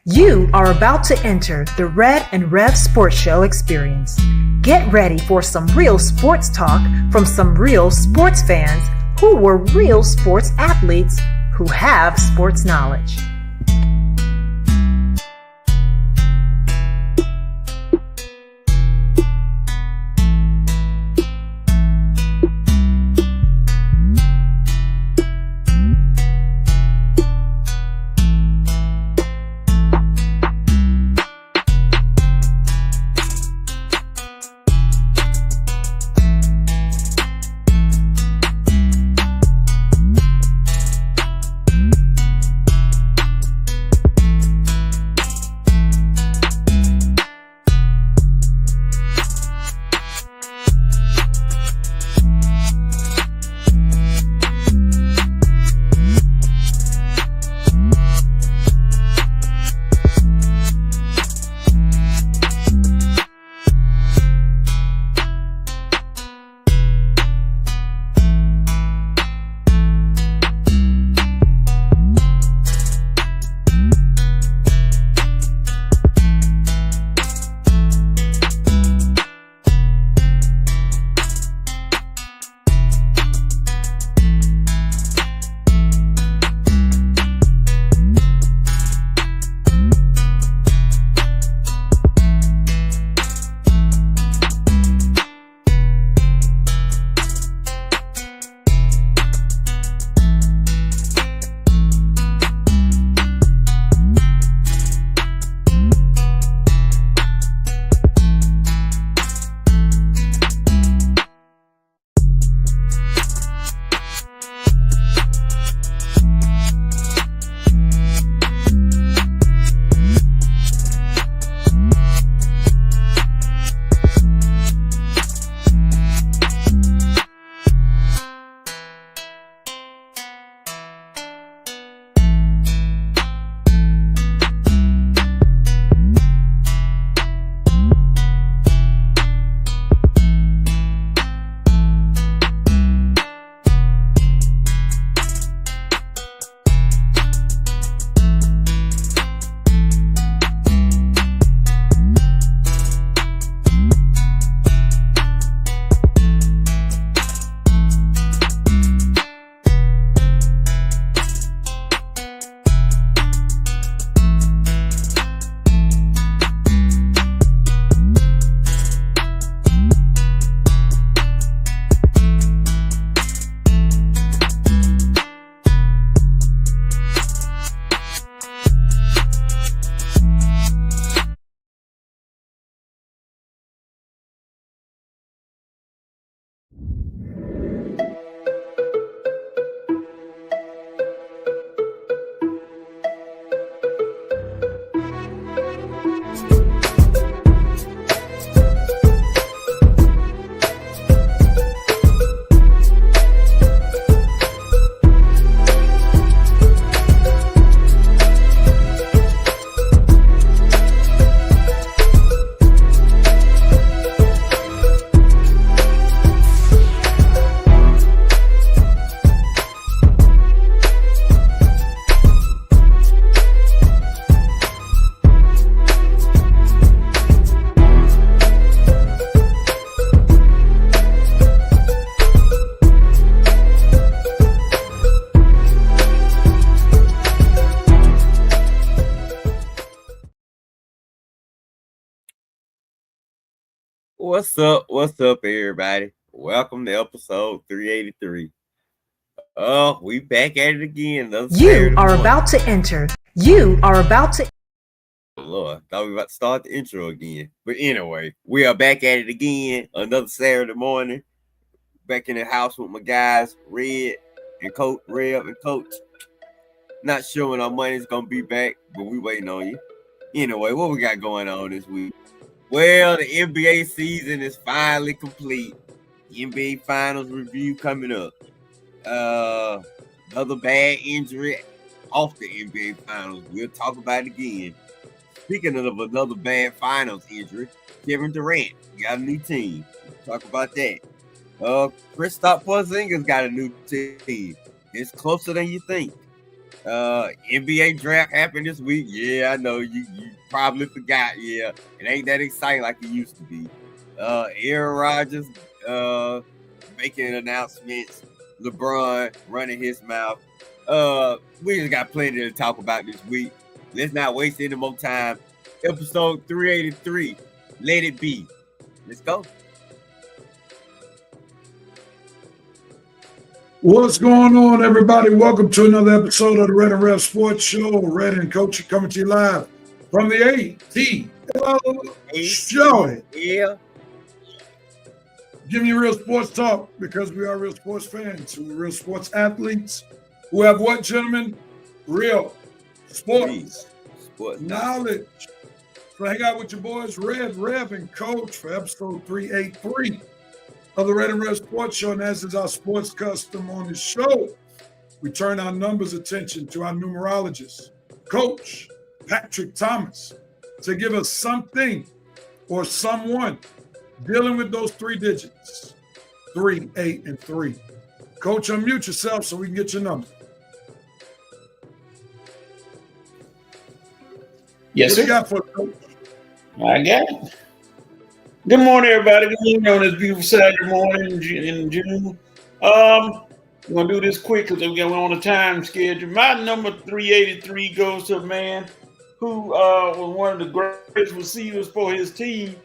You are about to enter the Red and Rev Sports Show experience. Get ready for some real sports talk from some real sports fans who were real sports athletes who have sports knowledge. What's up, everybody? Welcome to episode 383. We back at it again. You are about to enter. Lord, thought we were about to start the intro again. But anyway, we are back at it again. Another Saturday morning. Back in the house with my guys, Red and Coach. Not sure when our money's gonna be back, but we waiting on you. Anyway, what we got going on this week? Well, the NBA season is finally complete. NBA Finals review coming up. Another bad injury off the NBA Finals. We'll talk about it again. Speaking of another bad Finals injury, Kevin Durant got a new team. We'll talk about that. Kristaps Porzingis got a new team. It's closer than you think. NBA draft happened this week. Yeah, I know you probably forgot. Yeah, it ain't that exciting like it used to be. Aaron Rodgers making announcements. LeBron running his mouth. We just got plenty to talk about this week. Let's not waste any more time. Episode 383. Let it be. Let's go. What's going on, everybody? Welcome to another episode of the Red and Rev Sports Show. Red and Coach coming to you live from the ATL Show. Yeah. Giving you real sports talk because we are real sports fans. We're real sports athletes who have what, gentlemen? Real sports knowledge. So hang out with your boys, Red, Rev, and Coach for episode 383. Of the Red and Red Sports Show, and as is our sports custom on the show, we turn our numbers attention to our numerologist, Coach Patrick Thomas, to give us something or someone dealing with those three digits, 3, 8, and 3. Coach, unmute yourself so we can get your number. Yes, what sir. You got for Coach? I got it. Good morning, everybody. Good morning on this beautiful Saturday morning in June. We're going to do this quick because we're on a time schedule. My number 383 goes to a man who was one of the greatest receivers for his team.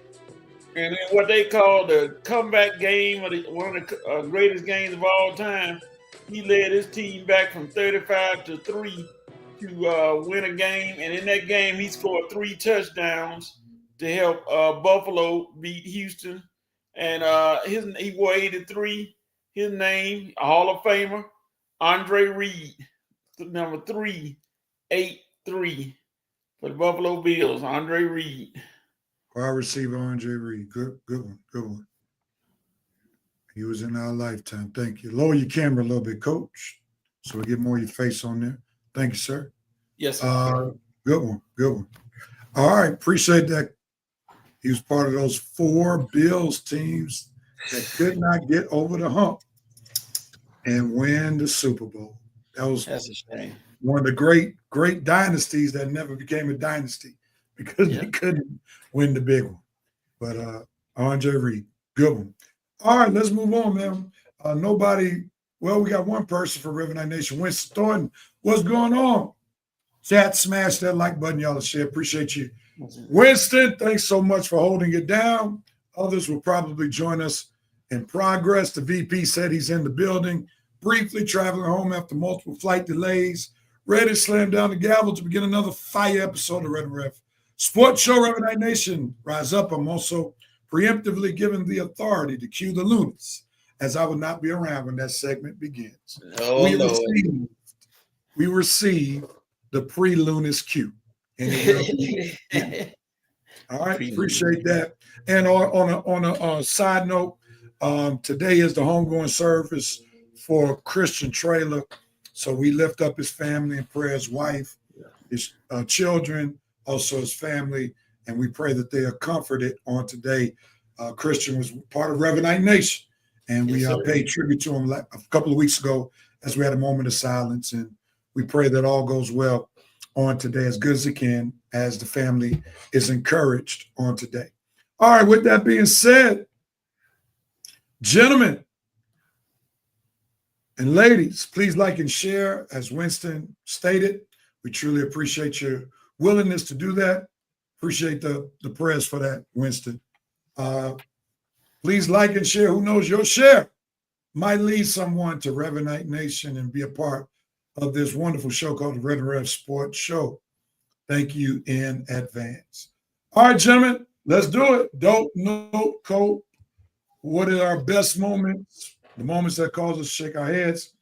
And in what they call the comeback game, or one of the greatest games of all time, he led his team back from 35-3 to win a game. And in that game, he scored 3 touchdowns to help Buffalo beat Houston. And he wore 83. His name, a Hall of Famer, Andre Reed, number 383 for the Buffalo Bills, Andre Reed. Wide receiver Andre Reed. Good one. He was in our lifetime. Thank you. Lower your camera a little bit, Coach, so we get more of your face on there. Thank you, sir. Yes, sir. Good one. All right, appreciate that. He was part of those 4 Bills teams that could not get over the hump and win the Super Bowl. That's a shame. One of the great dynasties that never became a dynasty because they couldn't win the big one. But Andre Reed, good one. All right, let's move on, man. We got one person for River Night Nation. Winston Thornton, what's going on? Chat, smash that like button, y'all, share. Appreciate you. Winston, thanks so much for holding it down. Others will probably join us in progress. The VP said he's in the building, briefly traveling home after multiple flight delays. Ready to slam down the gavel to begin another fire episode of Red and Rev Sports Show. Red Night Nation, rise up. I'm also preemptively given the authority to cue the Lunas, as I will not be around when that segment begins. We received the pre-Lunas cue. And all right, appreciate that. And on a side note, today is the homegoing service for Christian Trailer. So we lift up his family in prayer, his wife, his children, also his family, and we pray that they are comforted on today. Christian was part of Reverend Night Nation, and we paid tribute to him a couple of weeks ago as we had a moment of silence, and we pray that all goes well on today as good as it can, as the family is encouraged on today. All right, with that being said, gentlemen and ladies, please like and share. As Winston stated, we truly appreciate your willingness to do that. Appreciate the prayers for that, Winston. Please like and share. Who knows, your share might lead someone to Reverend Night Nation and be a part of this wonderful show called the Red and Rev Sports Show. Thank you in advance. All right, gentlemen, let's do it. Dope, note, code. What are our best moments? The moments that cause us to shake our heads.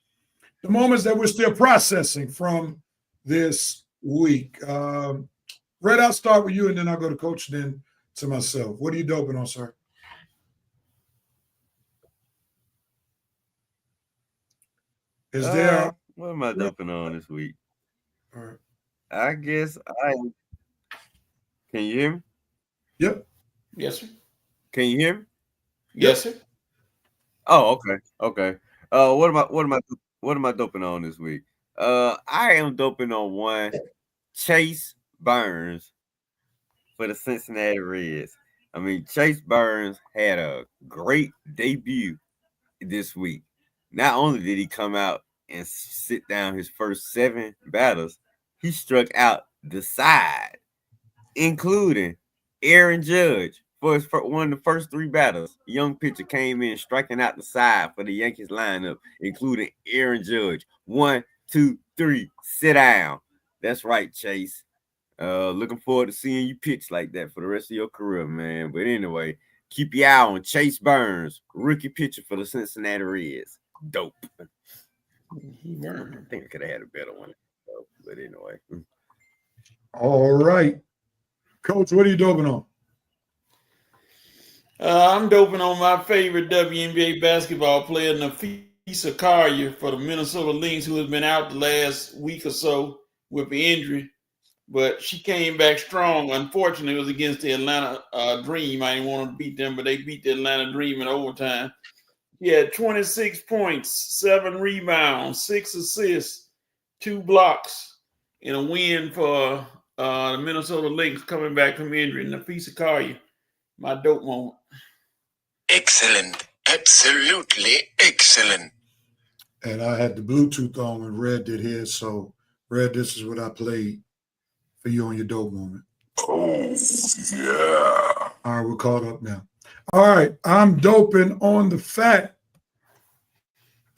The moments that we're still processing from this week. Red, I'll start with you, and then I'll go to Coach, then to myself. What are you doping on, sir? Is there... What am I doping on this week? All right. I guess Can you hear me? Yep. Yes, sir. Can you hear me? Yes, sir. Oh, okay. What am I doping on this week? I am doping on one Chase Burns for the Cincinnati Reds. I mean, Chase Burns had a great debut this week. Not only did he come out and sit down his first 7 batters, he struck out the side, including Aaron Judge for one of the first 3 batters. Young pitcher came in striking out the side for the Yankees lineup, including Aaron Judge. 1, 2, 3, sit down. That's right, Chase. Looking forward to seeing you pitch like that for the rest of your career, man. But anyway, keep your eye on Chase Burns, rookie pitcher for the Cincinnati Reds. Dope. I think I could have had a better one. But anyway. All right. Coach, what are you doping on? I'm doping on my favorite WNBA basketball player, Nafisa Collier, for the Minnesota Lynx, who has been out the last week or so with an injury. But she came back strong. Unfortunately, it was against the Atlanta Dream. I didn't want to beat them, but they beat the Atlanta Dream in overtime. He had 26 points, 7 rebounds, 6 assists, 2 blocks in a win for the Minnesota Lynx coming back from injury. Nafisa Collier, my dope moment. Excellent. Absolutely excellent. And I had the Bluetooth on when Red did his. So, Red, this is what I played for you on your dope moment. Oh, yeah. All right, we're caught up now. All right, I'm doping on the fact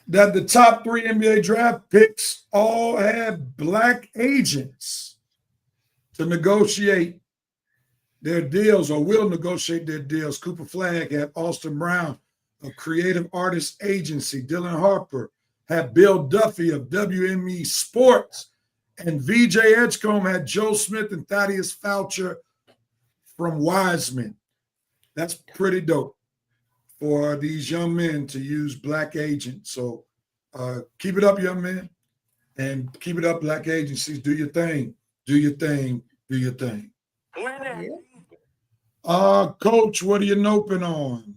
that the top 3 NBA draft picks all had black agents to negotiate their deals or will negotiate their deals. Cooper Flagg had Austin Brown of Creative Artists Agency. Dylan Harper had Bill Duffy of WME Sports. And VJ Edgecombe had Joe Smith and Thaddeus Foucher from Wiseman. That's pretty dope for these young men to use black agents. So keep it up, young men, and keep it up, black agencies. Do your thing. Do your thing. Do your thing. Coach, what are you noping on?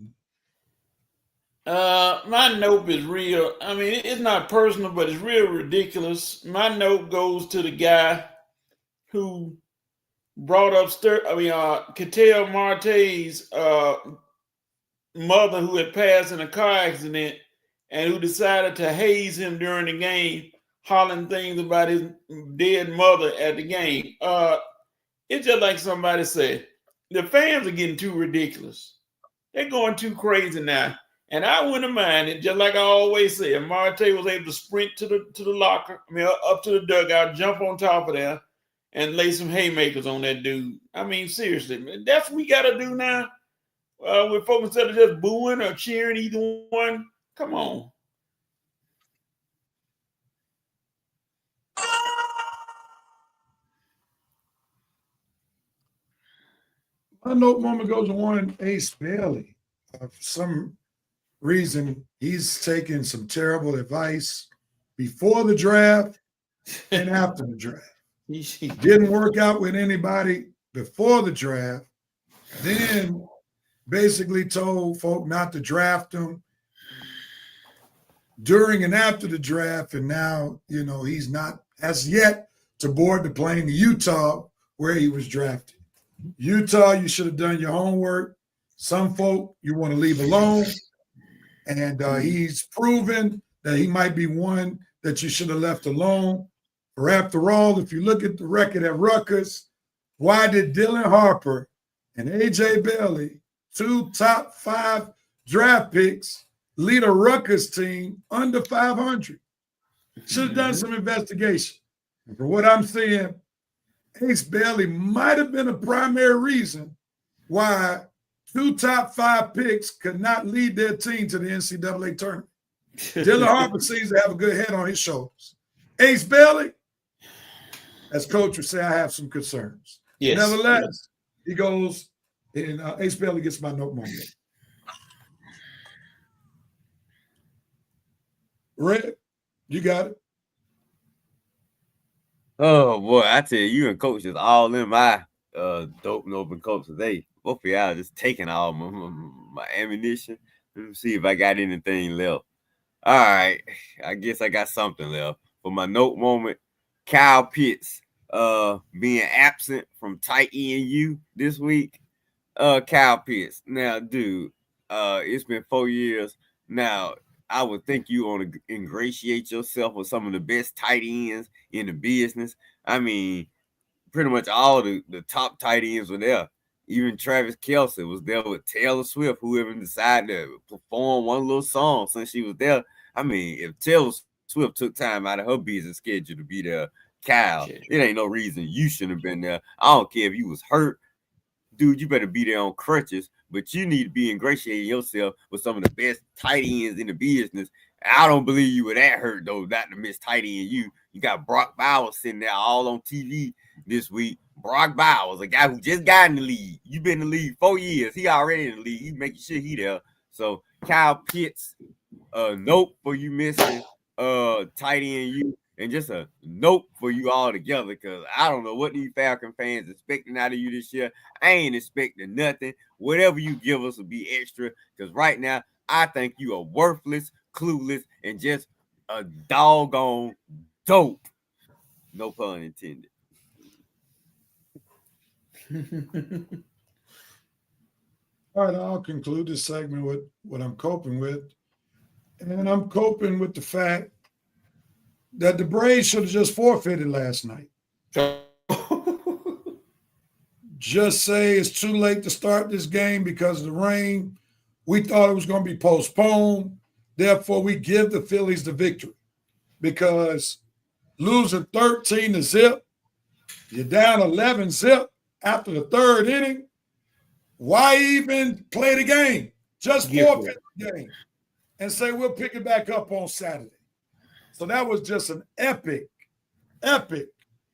My nope is real. I mean, it's not personal, but it's real ridiculous. My nope goes to the guy who brought up Cattell Marte's mother, who had passed in a car accident, and who decided to haze him during the game, hollering things about his dead mother at the game. It's just like somebody said, the fans are getting too ridiculous. They're going too crazy now. And I wouldn't mind it, just like I always say, if Marte was able to sprint to the locker, up to the dugout, jump on top of there, and lay some haymakers on that dude. I mean, seriously, man, that's what we got to do now. With folks instead of just booing or cheering either one. Come on. My note moment goes to one Ace Bailey. For some reason, he's taking some terrible advice before the draft and after the draft. Didn't work out with anybody before the draft. Then basically told folk not to draft him during and after the draft. And now, he's not as yet to board the plane to Utah where he was drafted. Utah, you should have done your homework. Some folk you want to leave alone. And he's proven that he might be one that you should have left alone. For after all, if you look at the record at Rutgers, why did Dylan Harper and A.J. Bailey, 2 top 5 draft picks, lead a Rutgers team under 500? Should have done some investigation. And for what I'm seeing, Ace Bailey might have been a primary reason why 2 top 5 picks could not lead their team to the NCAA tournament. Dylan Harper seems to have a good head on his shoulders. Ace Bailey, as coach would say, I have some concerns. Yes. Nevertheless, he goes, and Ace Bailey gets my note moment. Red, you got it. Oh boy, I tell you and coach is all in my dope and open coach today. Both of y'all just taking all my ammunition. Let me see if I got anything left. All right, I guess I got something left. for my note moment, Kyle Pitts being absent from tight end this week. Kyle Pitts. Now, dude, it's been 4 years. Now, I would think you want to ingratiate yourself with some of the best tight ends in the business. I mean, pretty much all the top tight ends were there. Even Travis Kelce was there with Taylor Swift, whoever decided to perform one little song since she was there. I mean, if Taylor Swift took time out of her busy schedule to be there, Kyle, it ain't no reason you shouldn't have been there. I don't care if you was hurt. Dude, you better be there on crutches, but you need to be ingratiating yourself with some of the best tight ends in the business. I don't believe you were that hurt, though, not to miss tight end. You got Brock Bowers sitting there all on TV this week. Brock Bowers, a guy who just got in the league. You've been in the league 4 years. He already in the league. He's making sure he there. So Kyle Pitts, nope for you missing tight end and just a note for you all together, because I don't know what these Falcon fans expecting out of you this year. I ain't expecting nothing. Whatever you give us will be extra, because right now I think you are worthless, clueless, and just a doggone dope. No pun intended. All right, I'll conclude this segment with what I'm coping with. And I'm coping with the fact that the Braves should have just forfeited last night. Just say it's too late to start this game because of the rain. We thought it was going to be postponed. Therefore, we give the Phillies the victory, because losing 13-0, you're down 11-0 after the third inning. Why even play the game? Just forfeit the game and say we'll pick it back up on Saturday. So that was just an epic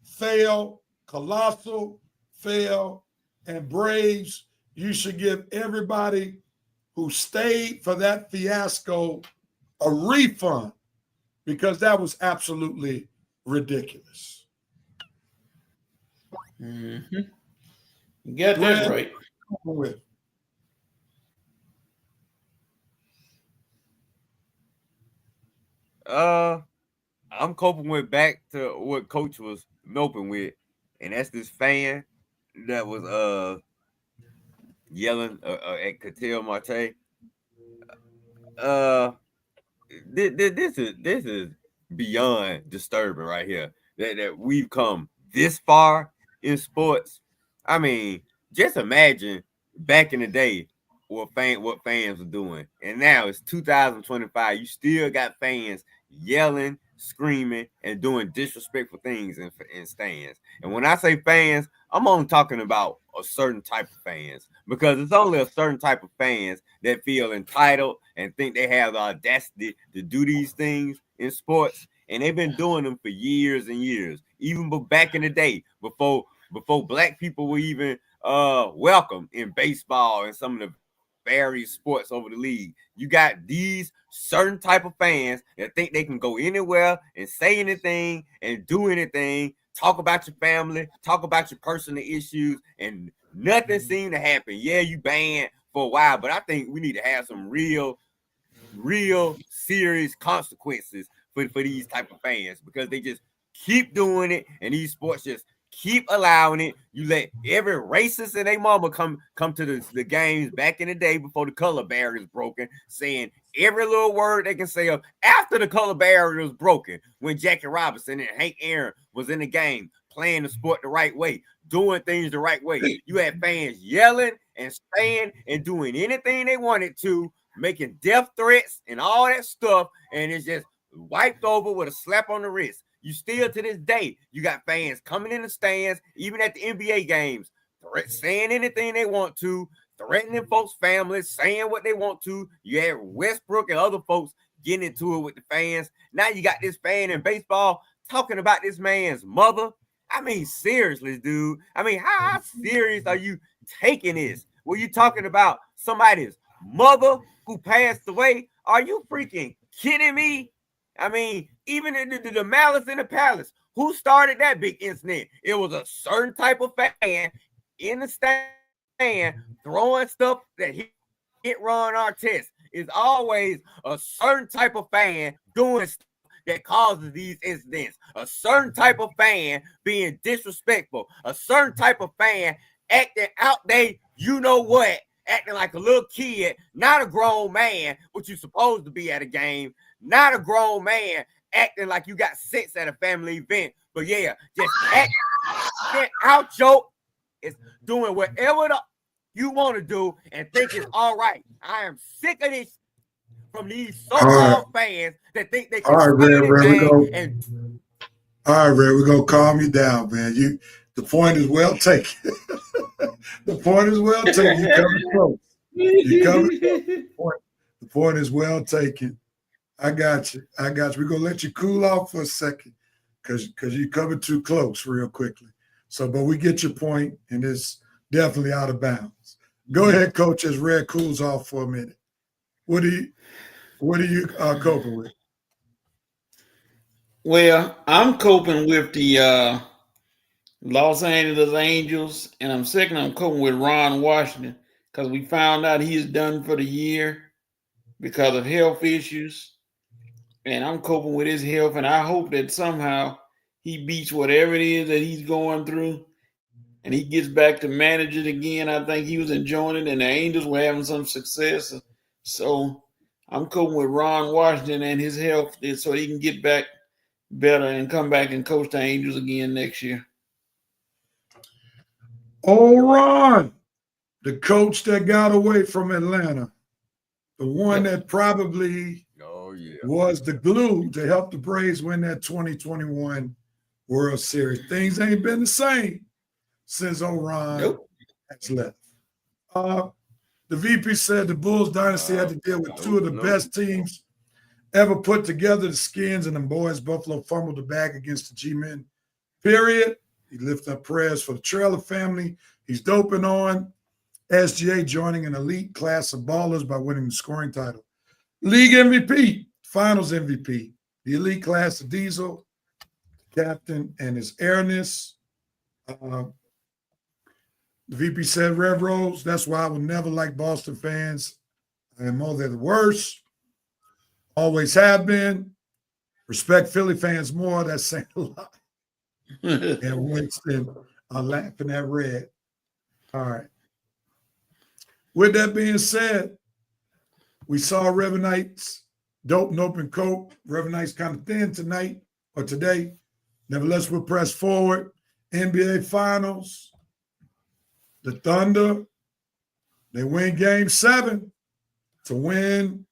fail, colossal fail. And Braves, you should give everybody who stayed for that fiasco a refund, because that was absolutely ridiculous. Mm-hmm. You got that right. With. I'm coping with back to what Coach was noping with, and that's this fan that was yelling at Cattell Marte. This is beyond disturbing right here. That we've come this far in sports. I mean, just imagine back in the day what fans were doing, and now it's 2025. You still got fans yelling, screaming, and doing disrespectful things in stands. And when I say fans, I'm only talking about a certain type of fans, because it's only a certain type of fans that feel entitled and think they have the audacity to do these things in sports. And they've been doing them for years and years, even back in the day, before black people were even welcome in baseball and some of the various sports over the league. You got these certain type of fans that think they can go anywhere and say anything and do anything, talk about your family, talk about your personal issues, and nothing seemed to happen. Yeah, you banned for a while, but I think we need to have some real serious consequences for these type of fans, because they just keep doing it, and these sports just keep allowing it. You let every racist and their mama come to the games back in the day before the color barrier is broken, saying every little word they can say of after the color barrier was broken, when Jackie Robinson and Hank Aaron was in the game, playing the sport the right way, doing things the right way. You had fans yelling and saying and doing anything they wanted to, making death threats and all that stuff, and it's just wiped over with a slap on the wrist. You still, to this day, you got fans coming in the stands, even at the NBA games, saying anything they want to, threatening folks' families, saying what they want to. You had Westbrook and other folks getting into it with the fans. Now you got this fan in baseball talking about this man's mother. I mean, seriously, dude. I mean, how serious are you taking this? Were you talking about somebody's mother who passed away? Are you freaking kidding me? I mean, even the Malice in the Palace, who started that big incident? It was a certain type of fan in the stand throwing stuff that hit Ron Artest. It's always a certain type of fan doing stuff that causes these incidents. A certain type of fan being disrespectful, a certain type of fan acting out they, you know what, acting like a little kid, not a grown man, what you supposed to be at a game, not a grown man acting like you got sense at a family event. But yeah, just acting out your, it's doing whatever you want to do and think it's all right. I am sick of this from these so-called fans that think they can all right, Red, and all right, Red, we're gonna calm you down, man. The point is well taken. The point is well taken. You coming close. You coming close. The point is well taken. I got you. We're gonna let you cool off for a second because you're coming too close real quickly. So, but we get your point, and it's definitely out of bounds. Go ahead, Coach, as Red cools off for a minute. What are you coping with? Well, I'm coping with the Los Angeles Angels, and I'm coping with Ron Washington because we found out he's done for the year because of health issues. And I'm coping with his health, and I hope that somehow he beats whatever it is that he's going through and he gets back to manage it again. I think he was enjoying it, and the Angels were having some success. So I'm coping with Ron Washington and his health so he can get back better and come back and coach the Angels again next year. Oh, Ron, the coach that got away from Atlanta, the one that probably was the glue to help the Braves win that 2021 World Series. Things ain't been the same since Ron has left. The VP said the Bulls dynasty had to deal with two of the best teams ever put together. The Skins and the boys. Buffalo fumbled the bag against the G-Men. Period. He lifted up prayers for the Trailer family. He's doping on. SGA joining an elite class of ballers by winning the scoring title. League MVP, Finals MVP. The elite class of Diesel, captain, and his airness. The VP said, Rev Rose, that's why I will never like Boston fans. I know they're the worst. Always have been. Respect Philly fans more. That's saying a lot. And Winston are laughing at Red. All right. With that being said, we saw Reverend Knight's dope, nope, and cope. Reverend Knight's kind of thin tonight or today. Nevertheless, we'll press forward. NBA Finals. The Thunder, they win Game 7 to win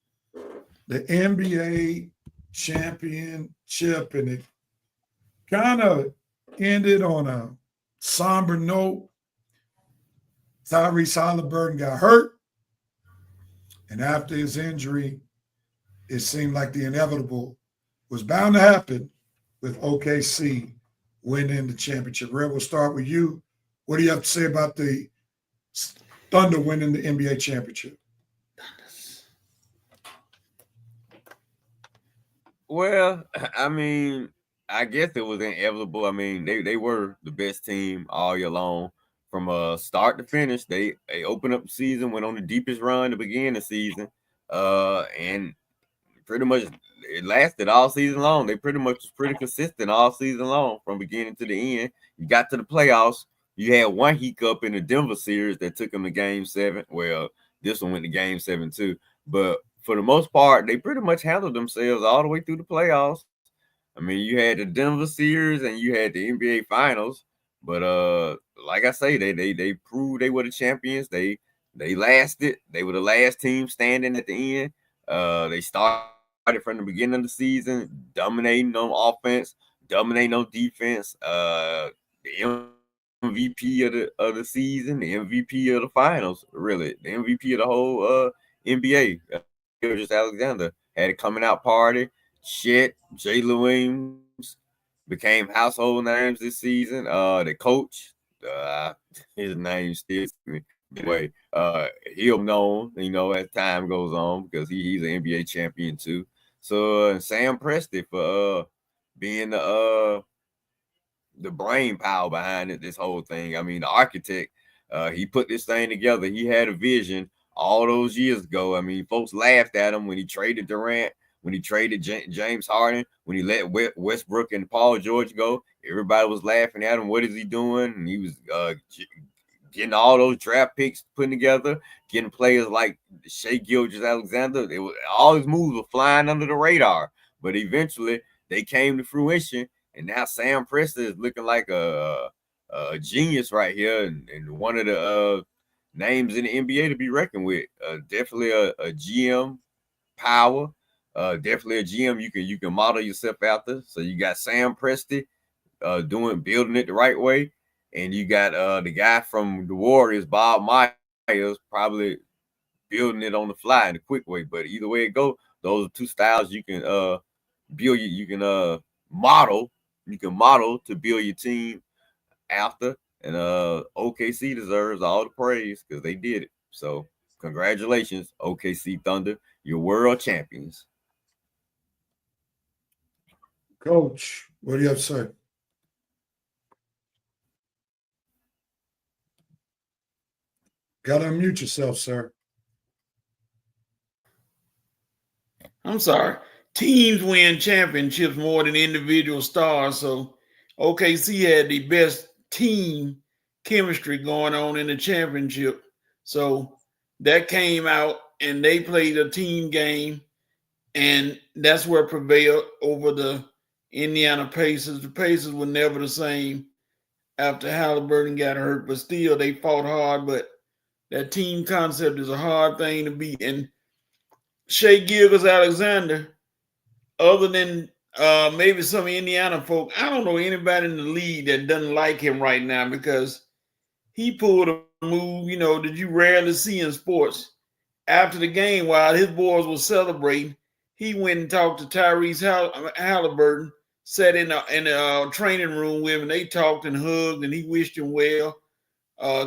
the NBA championship. And it kind of ended on a somber note. Tyrese Halliburton got hurt. And after his injury, it seemed like the inevitable was bound to happen with OKC winning the championship. Red, we'll start with you. What do you have to say about the Thunder winning the NBA championship? Well, I mean, I guess it was inevitable. I mean, they were the best team all year long. From start to finish, they opened up the season, went on the deepest run to begin the season, and pretty much it lasted all season long. They pretty much was pretty consistent all season long from beginning to the end. You got to the playoffs. You had one hiccup in the Denver series that took them to Game 7. Well, this one went to Game 7 too. But for the most part, they pretty much handled themselves all the way through the playoffs. I mean, you had the Denver series and you had the NBA Finals. But like I say, they proved they were the champions. They lasted. They were the last team standing at the end. They started from the beginning of the season, dominating on offense, dominating on defense. The MVP of the season, the MVP of the finals, really, the MVP of the whole NBA. Just Alexander had a coming out party. Shit, Jalen Williams became household names this season. The coach, his name still anyway. He'll know, as time goes on because he's an NBA champion too. So Sam Presti for being the brain power behind it, this whole thing. I mean, the architect, he put this thing together. He had a vision all those years ago. I mean, folks laughed at him when he traded Durant, when he traded James Harden, when he let Westbrook and Paul George go. Everybody was laughing at him. What is he doing? And he was getting all those draft picks put together, getting players like Shea Gilgeous-Alexander. All his moves were flying under the radar, but eventually they came to fruition. And now Sam Presti is looking like a genius right here, and one of the names in the NBA to be reckoned with. Definitely a GM power. Definitely a GM you can model yourself after. So you got Sam Presti building it the right way, and you got the guy from the Warriors, Bob Myers, probably building it on the fly in a quick way. But either way it go, those are two styles you can build. You can model. You can model to build your team after. And OKC deserves all the praise because they did it. So congratulations, OKC Thunder. You're world champions. Coach, what do you have to say? Got to unmute yourself, sir. I'm sorry. Teams win championships more than individual stars. So OKC had the best team chemistry going on in the championship. So that came out and they played a team game, and that's where prevailed over the Indiana Pacers. The Pacers were never the same after Halliburton got hurt, but still they fought hard. But that team concept is a hard thing to beat. And Shea Gilgeous-Alexander, other than maybe some Indiana folk, I don't know anybody in the league that doesn't like him right now because he pulled a move, that you rarely see in sports. After the game, while his boys were celebrating, he went and talked to Tyrese Halliburton, sat in the training room with him. They talked and hugged, and he wished him well,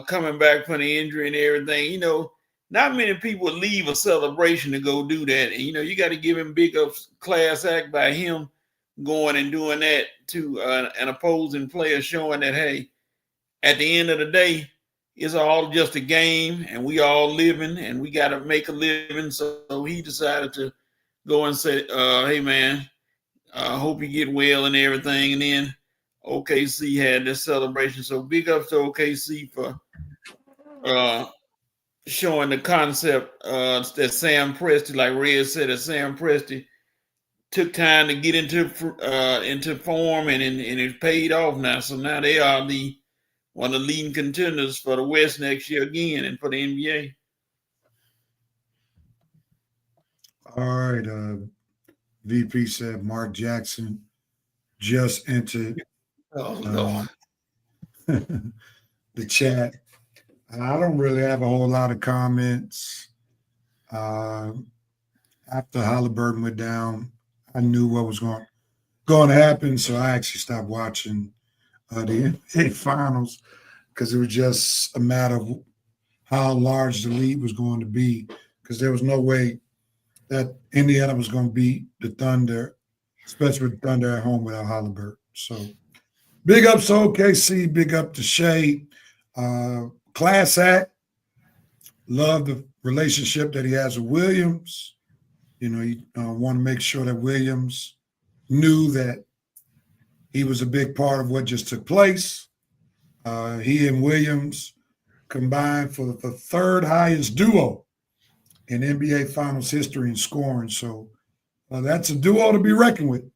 coming back from the injury and everything. Not many people would leave a celebration to go do that. And, you got to give him big ups, class act by him going and doing that to an opposing player, showing that, hey, at the end of the day, it's all just a game and we all living and we got to make a living. So he decided to go and say, hey, man, I hope you get well and everything. And then OKC had this celebration. So big ups to OKC for showing the concept that Sam Presti, like Red said, that Sam Presti took time to get into form and it's paid off now. So now they are one of the leading contenders for the West next year again and for the NBA. All right. VP said Mark Jackson just entered the chat. I don't really have a whole lot of comments. After Halliburton went down, I knew what was going to happen, so I actually stopped watching the NBA Finals because it was just a matter of how large the lead was going to be, because there was no way that Indiana was going to beat the Thunder, especially with the Thunder at home without Halliburton. So big ups to OKC, big up to Shea. Class act. Love the relationship that he has with Williams. You want to make sure that Williams knew that he was a big part of what just took place. He and Williams combined for the third highest duo in NBA Finals history in scoring. So that's a duo to be reckoned with.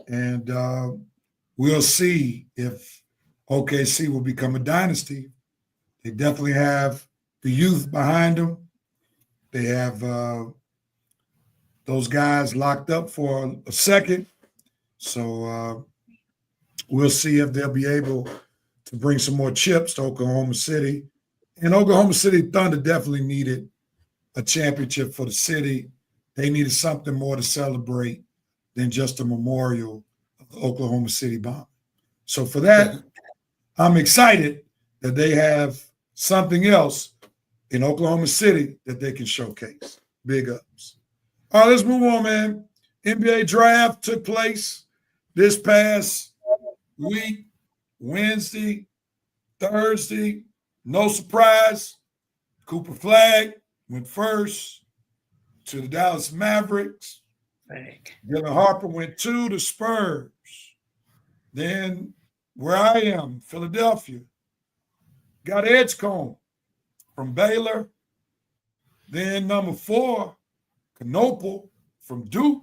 And we'll see if OKC will become a dynasty. They definitely have the youth behind them. They have those guys locked up for a second. So we'll see if they'll be able to bring some more chips to Oklahoma City. And Oklahoma City Thunder definitely needed a championship for the city. They needed something more to celebrate than just a memorial of the Oklahoma City bomb. So for that, I'm excited that they have something else in Oklahoma City that they can showcase. Big ups. All right, let's move on, man. NBA draft took place this past week, Wednesday, Thursday. No surprise. Cooper Flagg went first to the Dallas Mavericks. Dylan Harper went to the Spurs. Then where I am, Philadelphia, got Edgecombe from Baylor. Then number 4, Knoepel from Duke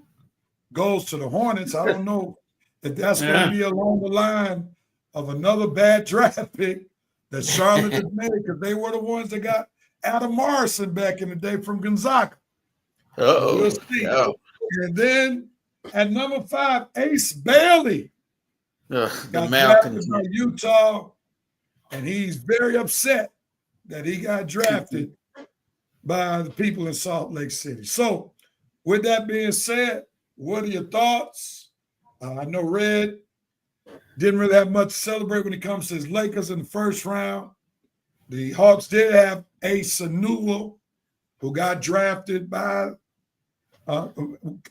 goes to the Hornets. I don't know if that's going to be along the line of another bad draft pick that Charlotte has made, because they were the ones that got Adam Morrison back in the day from Gonzaga. We'll see. And then at number 5, Ace Bailey got drafted by Utah, and he's very upset that he got drafted by the people in Salt Lake City. So with that being said, what are your thoughts? I know Red didn't really have much to celebrate when it comes to his Lakers in the first round. The Hawks did have Ace Newell, who got drafted by out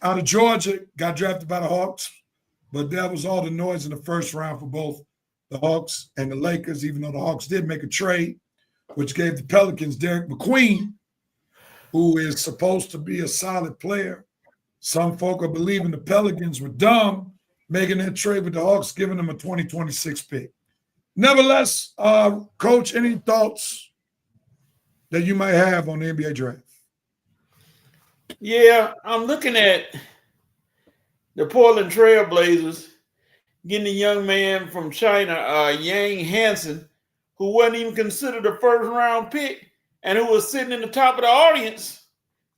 of Georgia, got drafted by the Hawks, but that was all the noise in the first round for both the Hawks and the Lakers, even though the Hawks did make a trade, which gave the Pelicans Derek McQueen, who is supposed to be a solid player. Some folk are believing the Pelicans were dumb making that trade with the Hawks, giving them a 2026 pick. Nevertheless, Coach, any thoughts that you might have on the NBA draft? Yeah, I'm looking at the Portland Trail Blazers getting a young man from China, Yang Hansen, who wasn't even considered a first-round pick and who was sitting in the top of the audience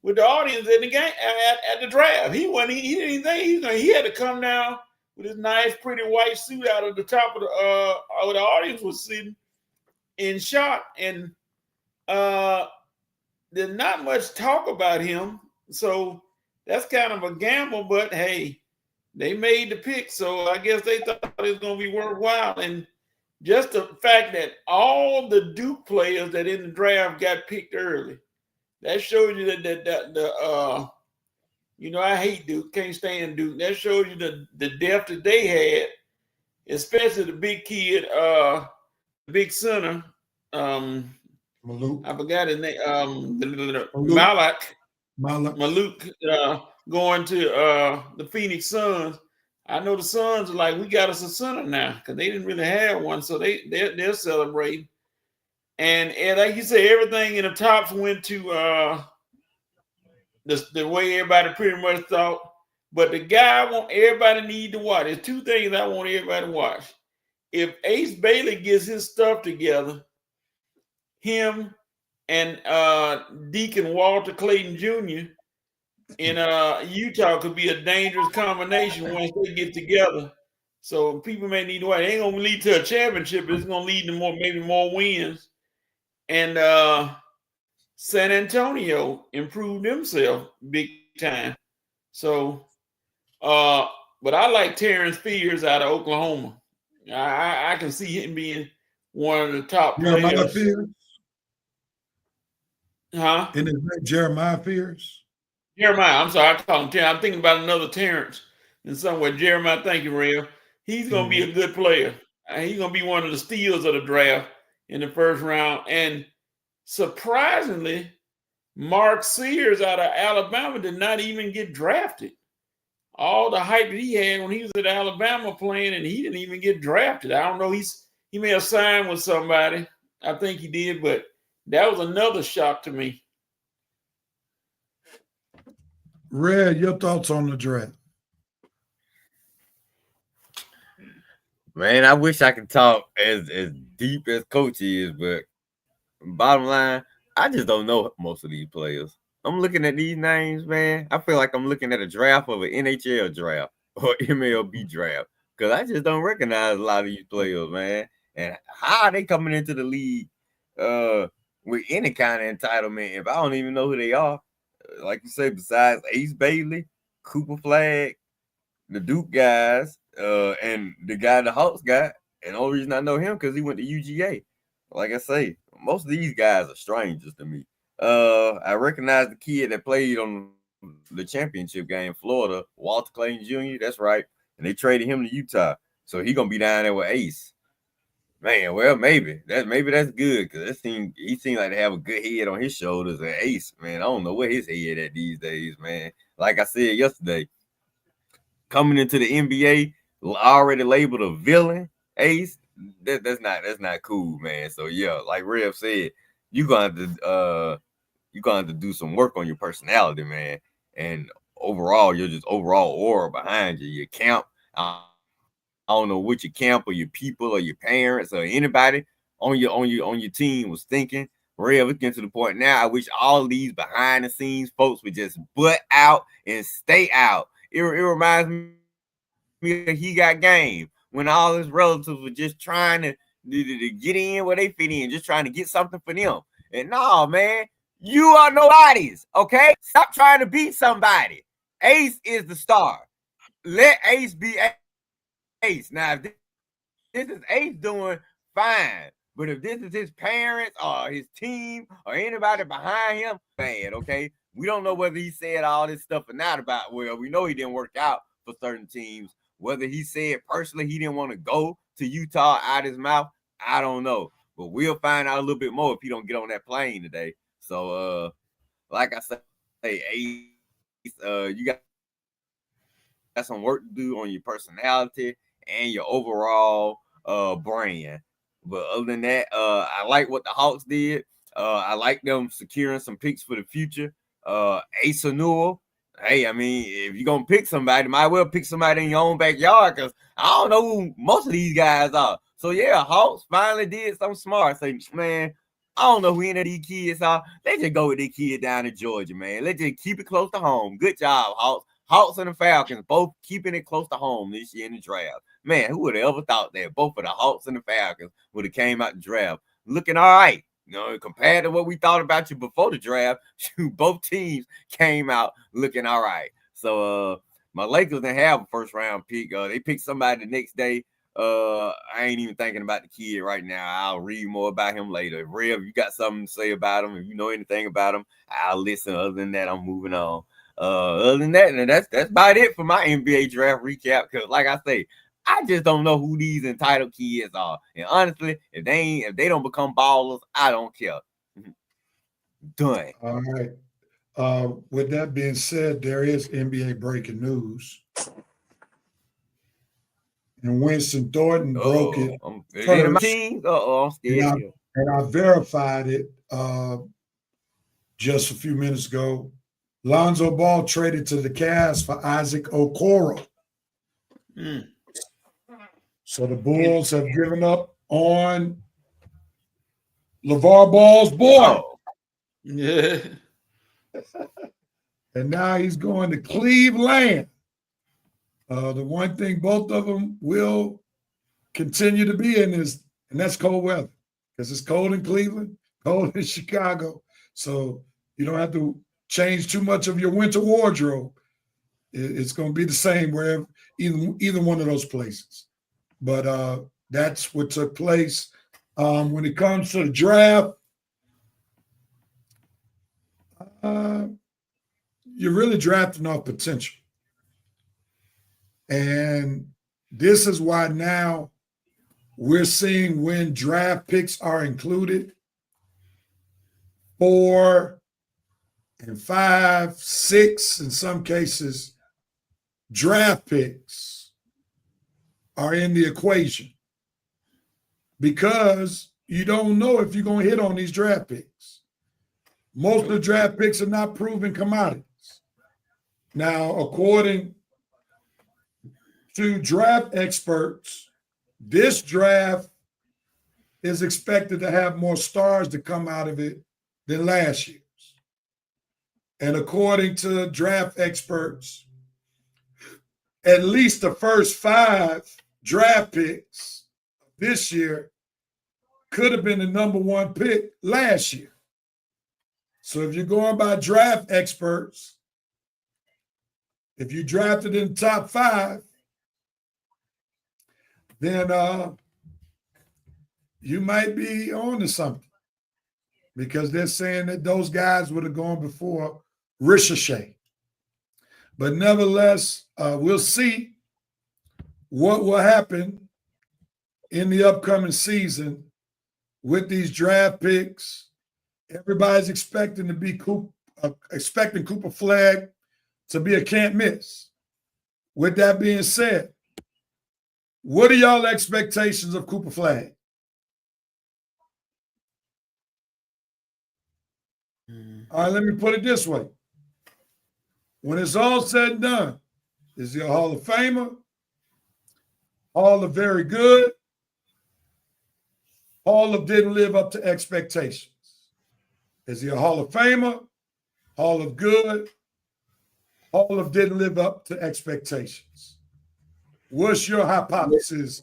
with the audience in the game at the draft. He didn't even think he had to come down with his nice, pretty white suit out of the top of where the audience was sitting in shot. And there's not much talk about him. So that's kind of a gamble, but hey, they made the pick. So I guess they thought it was going to be worthwhile. And just the fact that all the Duke players that in the draft got picked early, that shows you that I hate Duke, can't stand Duke. That shows you the depth that they had, especially the big kid, the big center. Maluk. I forgot his name. Maluk going to the Phoenix Suns. I know the Suns are like, we got us a center now, because they didn't really have one, so they're celebrating. And like you said, everything in the tops went to the way everybody pretty much thought. But the guy I want everybody need to watch. There's 2 things I want everybody to watch. If Ace Bailey gets his stuff together, him and Deacon Walter Clayton Jr. in Utah could be a dangerous combination once they get together. So people may need to watch. It ain't gonna lead to a championship, but it's gonna lead to maybe more wins. And San Antonio improved themselves big time. So but I like Terrence Fears out of Oklahoma. I can see him being one of the top players. Fears? Huh? Isn't his name Jeremiah Fears? Jeremiah, I'm sorry, I call him Terrence. I'm thinking about another Terrence in somewhere. Jeremiah, thank you, Real. He's going to be a good player. He's going to be one of the steals of the draft in the first round. And surprisingly, Mark Sears out of Alabama did not even get drafted. All the hype that he had when he was at Alabama playing, and he didn't even get drafted. I don't know. He may have signed with somebody. I think he did, but that was another shock to me. Red, your thoughts on the draft? Man, I wish I could talk as deep as Coach is, but bottom line, I just don't know most of these players. I'm looking at these names, man. I feel like I'm looking at a draft of an NHL draft or MLB draft, because I just don't recognize a lot of these players, man. And how are they coming into the league with any kind of entitlement if I don't even know who they are? Like you say, besides Ace Bailey, Cooper Flagg, the Duke guys, and the guy the Hawks got. And the only reason I know him because he went to UGA. Like I say, most of these guys are strangers to me. I recognize the kid that played on the championship game, Florida, Walter Clayton Jr. That's right. And they traded him to Utah. So he gonna be down there with Ace. Man, well, maybe that's good, because he seemed like to have a good head on his shoulders. And Ace, man, I don't know where his head at these days, man. Like I said yesterday, coming into the NBA already labeled a villain, Ace. That's not cool, man. So yeah, like Rev said, you're gonna have to do some work on your personality, man. And overall, you're just overall aura behind you. Your camp, I don't know what your camp or your people or your parents or anybody on your team was thinking. Rev, it's getting to the point now. I wish all these behind the scenes folks would just butt out and stay out. It reminds me of He Got Game when all his relatives were just trying to get in where they fit in, just trying to get something for them. And no, man, you are nobodies, okay? Stop trying to beat somebody. Ace is the star. Let Ace be Ace. Now, if this is Ace doing, fine. But if this is his parents or his team or anybody behind him, bad, okay? We don't know whether he said all this stuff or not about, well, we know he didn't work out for certain teams. Whether he said personally he didn't want to go to Utah out his mouth, I don't know. But we'll find out a little bit more if he don't get on that plane today. So, like I said, hey, Ace, you got some work to do on your personality and your overall brand. But other than that, I like what the Hawks did. I like them securing some picks for the future. Ace Newell. Hey, I mean, if you're gonna pick somebody, might well pick somebody in your own backyard, because I don't know who most of these guys are. So yeah, Hawks finally did something smart. Say, man, I don't know who any of these kids are. They just go with their kid down in Georgia, man. Let's just keep it close to home. Good job, Hawks. Hawks and the Falcons both keeping it close to home this year in the draft. Man, who would have ever thought that both of the Hawks and the Falcons would have came out the draft looking all right? You know, compared to what we thought about you before the draft, both teams came out looking all right. So my Lakers didn't have a first round pick. They picked somebody the next day. I ain't even thinking about the kid right now. I'll read more about him later. If Rev, you got something to say about him, if you know anything about him, I'll listen. Other than that, I'm moving on. Other than that, and that's about it for my NBA draft recap. Because like I say, I just don't know who these entitled kids are. And honestly, if they don't become ballers, I don't care. Done. All right. With that being said, there is NBA breaking news. And Winston Thornton broke it. I'm scared. And I verified it just a few minutes ago. Lonzo Ball traded to the Cavs for Isaac Okoro. So the Bulls have given up on LeVar Ball's boy. Yeah. And now he's going to Cleveland. The one thing both of them will continue to be in is, and that's cold weather, because it's cold in Cleveland, cold in Chicago. So you don't have to change too much of your winter wardrobe. It's going to be the same wherever, either one of those places. But that's what took place. When it comes to the draft, you're really drafting off potential. And this is why now we're seeing when draft picks are included, 4 and 5, 6, in some cases, draft picks are in the equation because you don't know if you're going to hit on these draft picks. Most of the draft picks are not proven commodities. Now, according to draft experts, this draft is expected to have more stars to come out of it than last year's. And according to draft experts, at least the first 5 draft picks this year could have been the number 1 pick last year. So if you're going by draft experts, if you drafted in the top 5, then you might be on to something, because they're saying that those guys would have gone before Ricochet. But nevertheless, we'll see what will happen in the upcoming season with these draft picks. Everybody's expecting Cooper Flag to be a can't miss. with that being said, what are y'all expectations of Cooper Flag? All right, let me put it this way. When it's all said and done, is he a Hall of Famer? Hall of Very Good? Hall of Didn't Live Up to Expectations? Is he a Hall of Famer? Hall of Good? Hall of Didn't Live Up to Expectations? What's your hypothesis?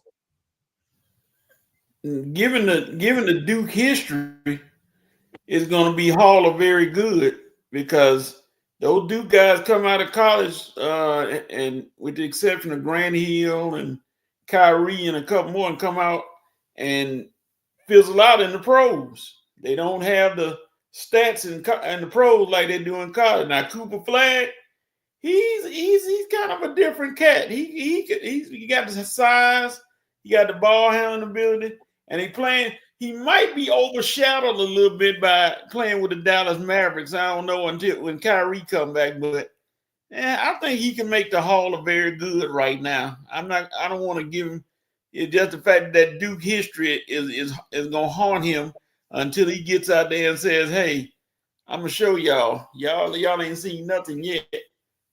Given the Duke history, it's going to be Hall of Very Good, because those Duke guys come out of college, and with the exception of Grant Hill and Kyrie and a couple more, and come out and fizzle out in the pros. They don't have the stats in the pros like they do in college. Now Cooper Flag, he's kind of a different cat. He got the size, he got the ball handling ability, and he might be overshadowed a little bit by playing with the Dallas Mavericks. I don't know until when Kyrie come back, but I think he can make the Hall of Very Good right now. I don't want to give him. It's just the fact that Duke history is gonna haunt him until he gets out there and says, "Hey, I'm gonna show y'all. Y'all ain't seen nothing yet."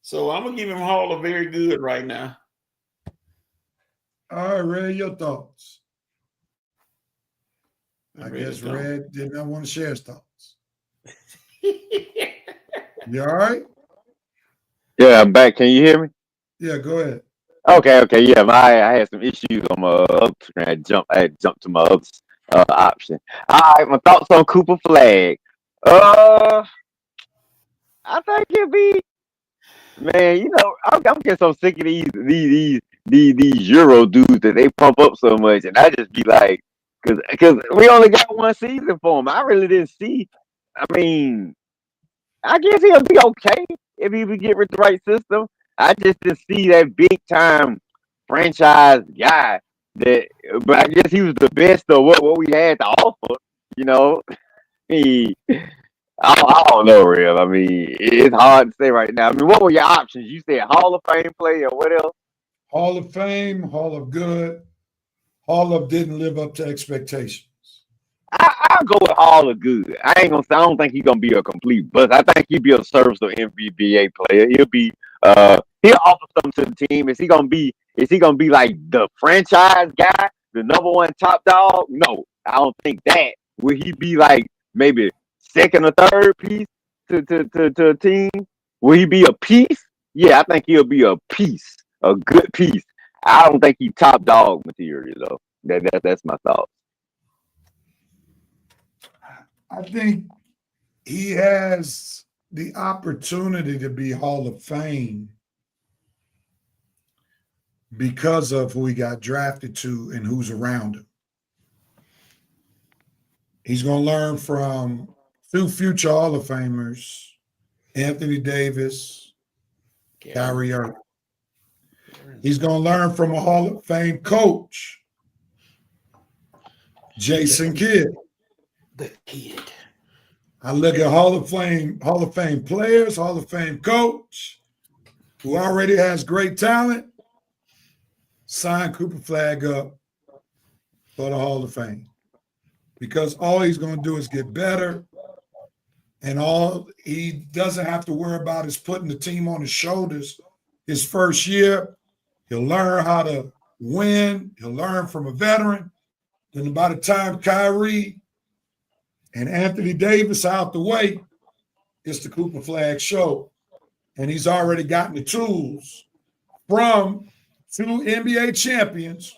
So I'm gonna give him Hall of Very Good right now. All right, Red, your thoughts. I guess Red did not want to share his thoughts. You all right? Yeah, I'm back. Can you hear me? Yeah, go ahead. Okay. Yeah, I had some issues on my other screen. I had jumped to my other option. All right, my thoughts on Cooper Flag. I think it'll be, man. You know, I'm getting so sick of these Euro dudes that they pump up so much, and I just be like, because we only got one season for him. I really didn't see. I mean, I guess he'll be okay if he would get with the right system. I just didn't see that big time franchise guy but I guess he was the best of what we had to offer. You know, I don't know, real. I mean, it's hard to say right now. I mean, what were your options? You said Hall of Fame player. What else? Hall of Fame, Hall of Good, Hall of Didn't Live Up to Expectations. I'll go with Hall of Good. I don't think he's gonna be a complete bust. I think he'll be a serviceable NBA player. He'll offer something to the team. Is he gonna be like the franchise guy, the number one top dog? No, I don't think that. Will he be like maybe second or third piece to a team? Will he be a piece? Yeah, I think he'll be a piece, a good piece. I don't think he's top dog material though. That's my thought. I think he has the opportunity to be Hall of Fame because of who he got drafted to and who's around him. He's going to learn from two future Hall of Famers, Anthony Davis, Kyrie Irving. He's going to learn from a Hall of Fame coach, Jason Kidd. The Kid. I look at Hall of Fame players, Hall of Fame coach, who already has great talent, sign Cooper Flag up for the Hall of Fame. Because all he's going to do is get better, and all he doesn't have to worry about is putting the team on his shoulders his first year. He'll learn how to win. He'll learn from a veteran. Then by the time Kyrie and Anthony Davis out the way, it's the Cooper Flag show. And he's already gotten the tools from two NBA champions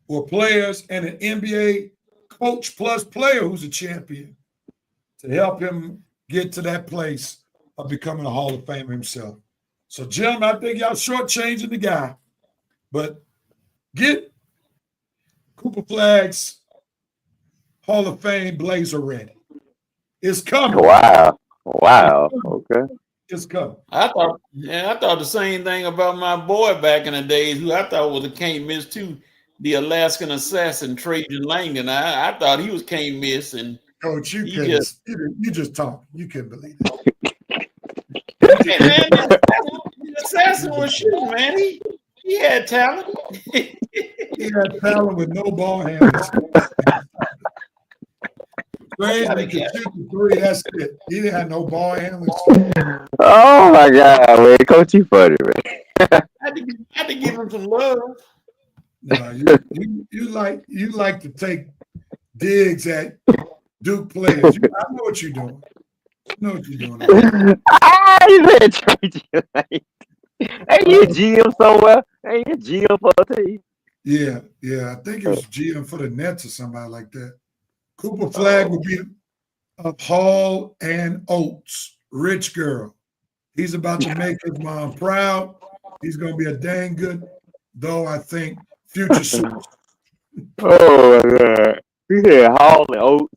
or players and an NBA coach plus player who's a champion to help him get to that place of becoming a Hall of Famer himself. So, gentlemen, I think y'all shortchanging the guy. But get Cooper Flag's Hall of Fame blazer ready. It's coming. Wow. Okay. It's coming. I thought the same thing about my boy back in the days, who I thought was a can't miss too, the Alaskan assassin Trajan Langdon. I thought he was can't miss, and Coach, you just talk. You couldn't believe it. hey, man, the Madison was shooting, man. He had talent. He had talent with no ball handles. Crazy could shoot the three. That's it. He didn't have no ball handles. Oh my God, man, Coach, you funny, man. I had to give him some love. No, you like to take digs at Duke players. I know what you're doing. I know what you're doing. You said Trajan Langdon. Ain't you GM somewhere? Ain't you GM for a team? Yeah. I think it was GM for the Nets or somebody like that. Cooper Flag would be Hall and Oates, rich girl. He's about to make his mom proud. He's going to be a dang good, though, I think, future super. Oh, my God. You said Hall and Oates.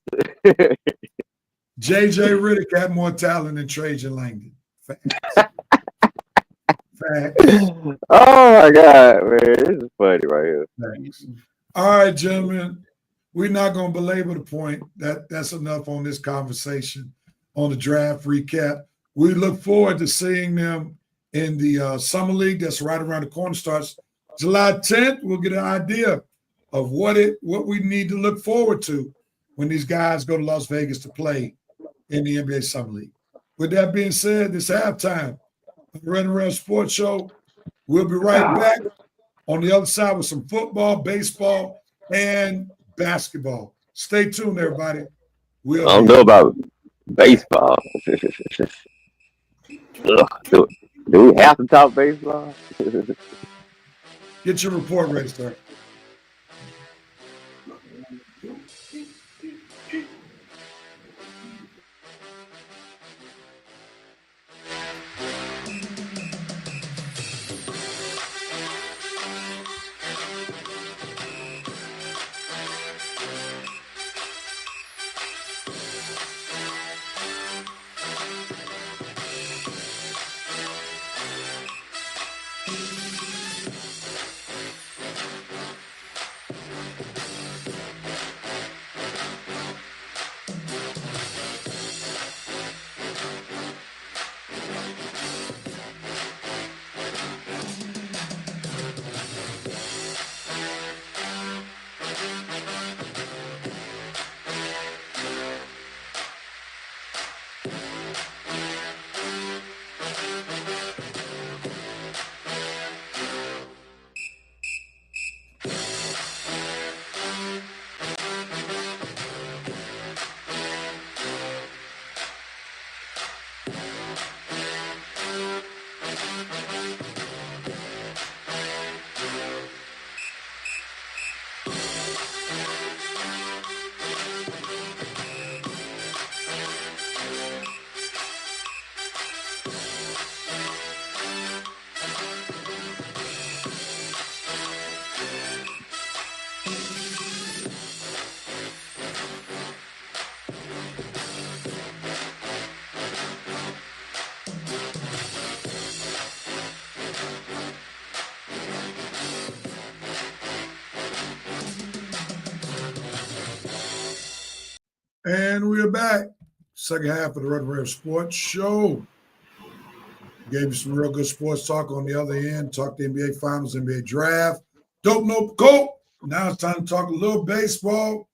J.J. Riddick had more talent than Trajan Langdon. Facts. Oh, my God, man. This is funny right here. Facts. All right, gentlemen. We're not going to belabor the point. That's enough on this conversation on the draft recap. We look forward to seeing them in the Summer League. That's right around the corner. Starts July 10th. We'll get an idea of what we need to look forward to when these guys go to Las Vegas to play in the NBA Summer League. With that being said, this halftime of the Red and Red Sports Show. We'll be right back on the other side with some football, baseball, and basketball. Stay tuned, everybody. I don't know about baseball. Do we have to talk baseball? Get your report ready, sir. And we are back. Second half of the Red and Red Sports Show. Gave you some real good sports talk on the other end. Talk the NBA Finals, NBA Draft. Dope Nope Colt. Now it's time to talk a little baseball.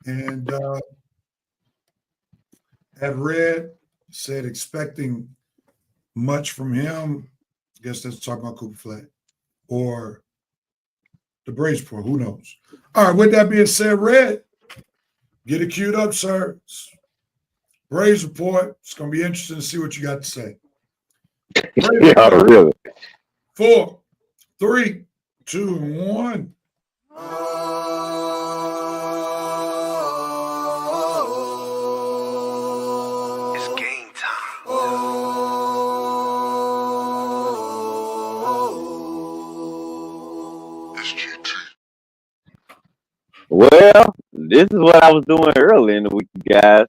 And had read, said expecting much from him. I guess that's talking about Cooper Flag. Or the Braves Pro. Who knows? All right, with that being said, Red, get it queued up, sir. Braves report. It's going to be interesting to see what you got to say. Yeah, really. 4, 3, 2, 1. It's game time. It's GT. Well, this is what I was doing early in the week, guys.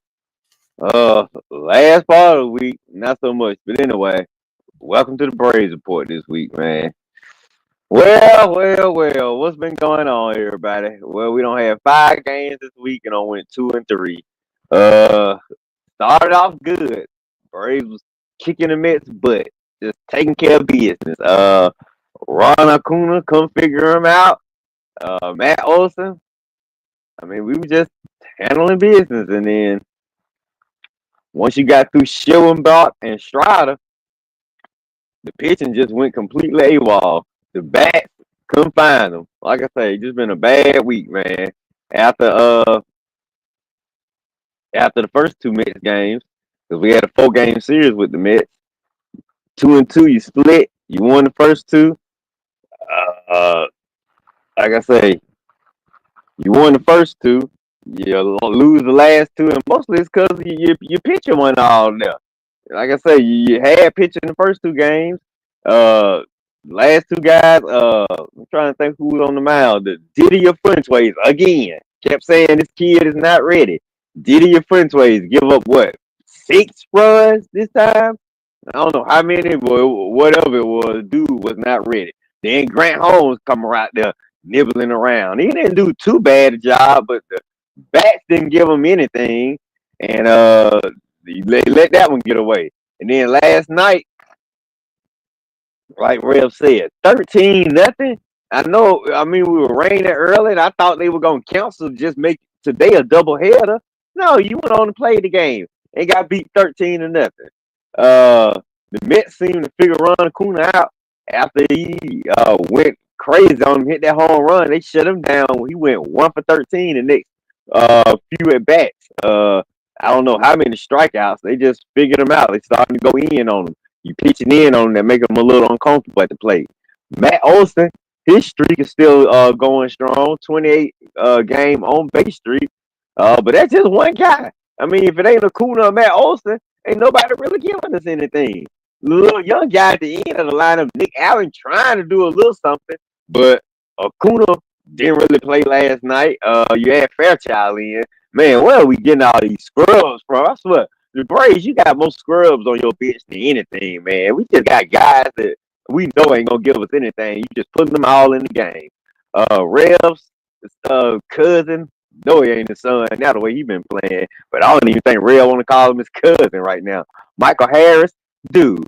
Last part of the week, not so much. But anyway, welcome to the Braves report this week, man. Well, what's been going on, everybody? Well, we don't have 5 games this week, and I went 2 and 3. Started off good. Braves was kicking the Mets' butt. just taking care of business. Ron Acuna, come figure him out. Matt Olson. I mean, we were just handling business, and then once you got through Schillenbach and Strider, the pitching just went completely AWOL. The bats couldn't find them. Like I say, just been a bad week, man. After the first two Mets games, because we had a 4-game series with the Mets. 2-2, you split. You won the first two. Like I say, you won the first two. You lose the last two, and mostly it's because your pitcher went all there. Like I say, you had pitcher in the first two games. Last two guys, I'm trying to think who was on the mound. The Didier Frenchways again kept saying this kid is not ready. Didier Frenchways give up what 6 runs this time? I don't know how many, but whatever it was, dude was not ready. Then Grant Holmes come right there nibbling around. He didn't do too bad a job, but the bats didn't give him anything, and he let that one get away. And then last night, like Rev said, 13-0. I know. I mean, we were raining early, and I thought they were gonna cancel, just make today a doubleheader. No, you went on to play the game and got beat 13-0. The Mets seemed to figure Ron Acuna out after he went crazy on him, hit that home run. They shut him down. He went 1 for 13 the next few at bats. I don't know how many strikeouts. They just figured him out. They starting to go in on him. You pitching in on him that make him a little uncomfortable at the plate. Matt Olson, his streak is still going strong. 28 game on base streak. But that's just one guy. I mean, if it ain't Acuna or Matt Olson, ain't nobody really giving us anything. Little young guy at the end of the lineup, Nick Allen, trying to do a little something, but Acuna didn't really play last night. You had Fairchild in. Man, where are we getting all these scrubs from? I swear, the Braves, you got more scrubs on your bench than anything, man. We just got guys that we know ain't gonna give us anything. You just putting them all in the game. Rev's cousin. No, he ain't his son. Now the way he been playing, but I don't even think Rev want to call him his cousin right now. Michael Harris, dude.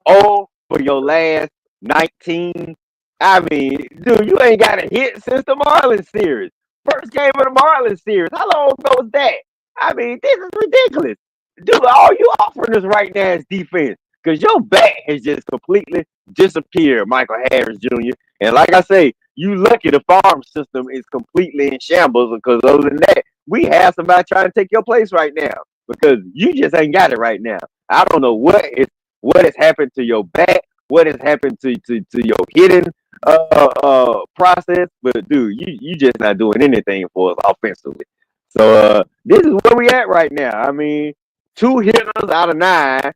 Oh, for your last 19. I mean, dude, you ain't got a hit since the Marlins series. First game of the Marlins series. How long ago was that? I mean, this is ridiculous. Dude, all you offering us right now is defense. Because your bat has just completely disappeared, Michael Harris Jr. And like I say, you lucky the farm system is completely in shambles, because other than that, we have somebody trying to take your place right now, because you just ain't got it right now. I don't know what has happened to your bat, what has happened to your hitting process, but dude, you just not doing anything for us offensively. So this is where we at right now. I mean, 2 hitters out of 9,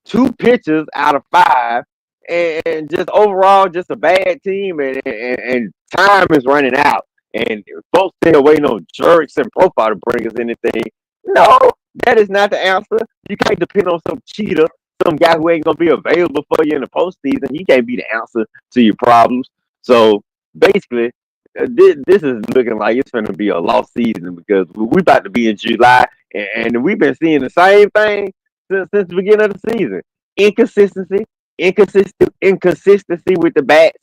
2 pitchers out of 5, and just overall just a bad team, and time is running out, and folks still waiting on Jerks and Profile to bring us anything. No, that is not the answer. You can't depend on some cheater, some guy who ain't gonna be available for you in the postseason. He can't be the answer to your problems. So basically, this is looking like it's going to be a lost season, because we're about to be in July, and we've been seeing the same thing since the beginning of the season. Inconsistency with the bats,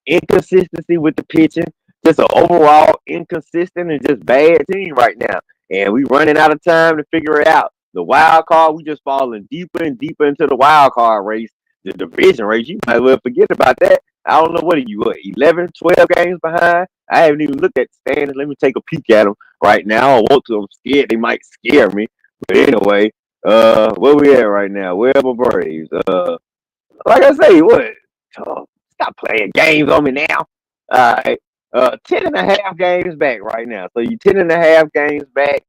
inconsistency with the pitching, just an overall inconsistent and just bad team right now. And we running out of time to figure it out. The wild card, we just falling deeper and deeper into the wild card race, the division race. You might well forget about that. I don't know, what are you, 11, 12 games behind? I haven't even looked at the standings. Let me take a peek at them right now. I want to. I'm scared they might scare me. But anyway, where we at right now? Where are my Braves? Like I say, what? Stop playing games on me now. All right. 10.5 games back right now. So you 10.5 games back.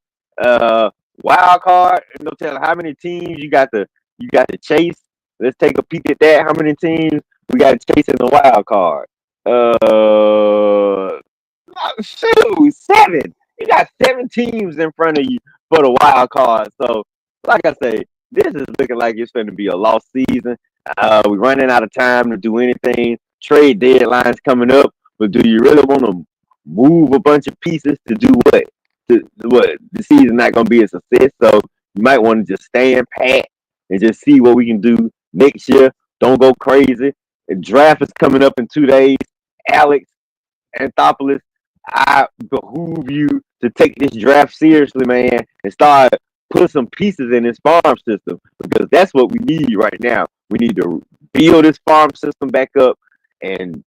Wild card, no telling how many teams you got to chase. Let's take a peek at that. How many teams we got to chase in the wild card? Shoot, 7. You got 7 teams in front of you for the wild card. So, like I say, this is looking like it's going to be a lost season. We're running out of time to do anything. Trade deadlines coming up, but do you really want to move a bunch of pieces to do what? The season's not going to be a success. So you might want to just stand pat and just see what we can do next year Don't go crazy. The draft is coming up in 2 days. Alex Anthopoulos, I behoove you to take this draft seriously, man, and start put some pieces in this farm system because that's what we need right now. We need to build this farm system back up and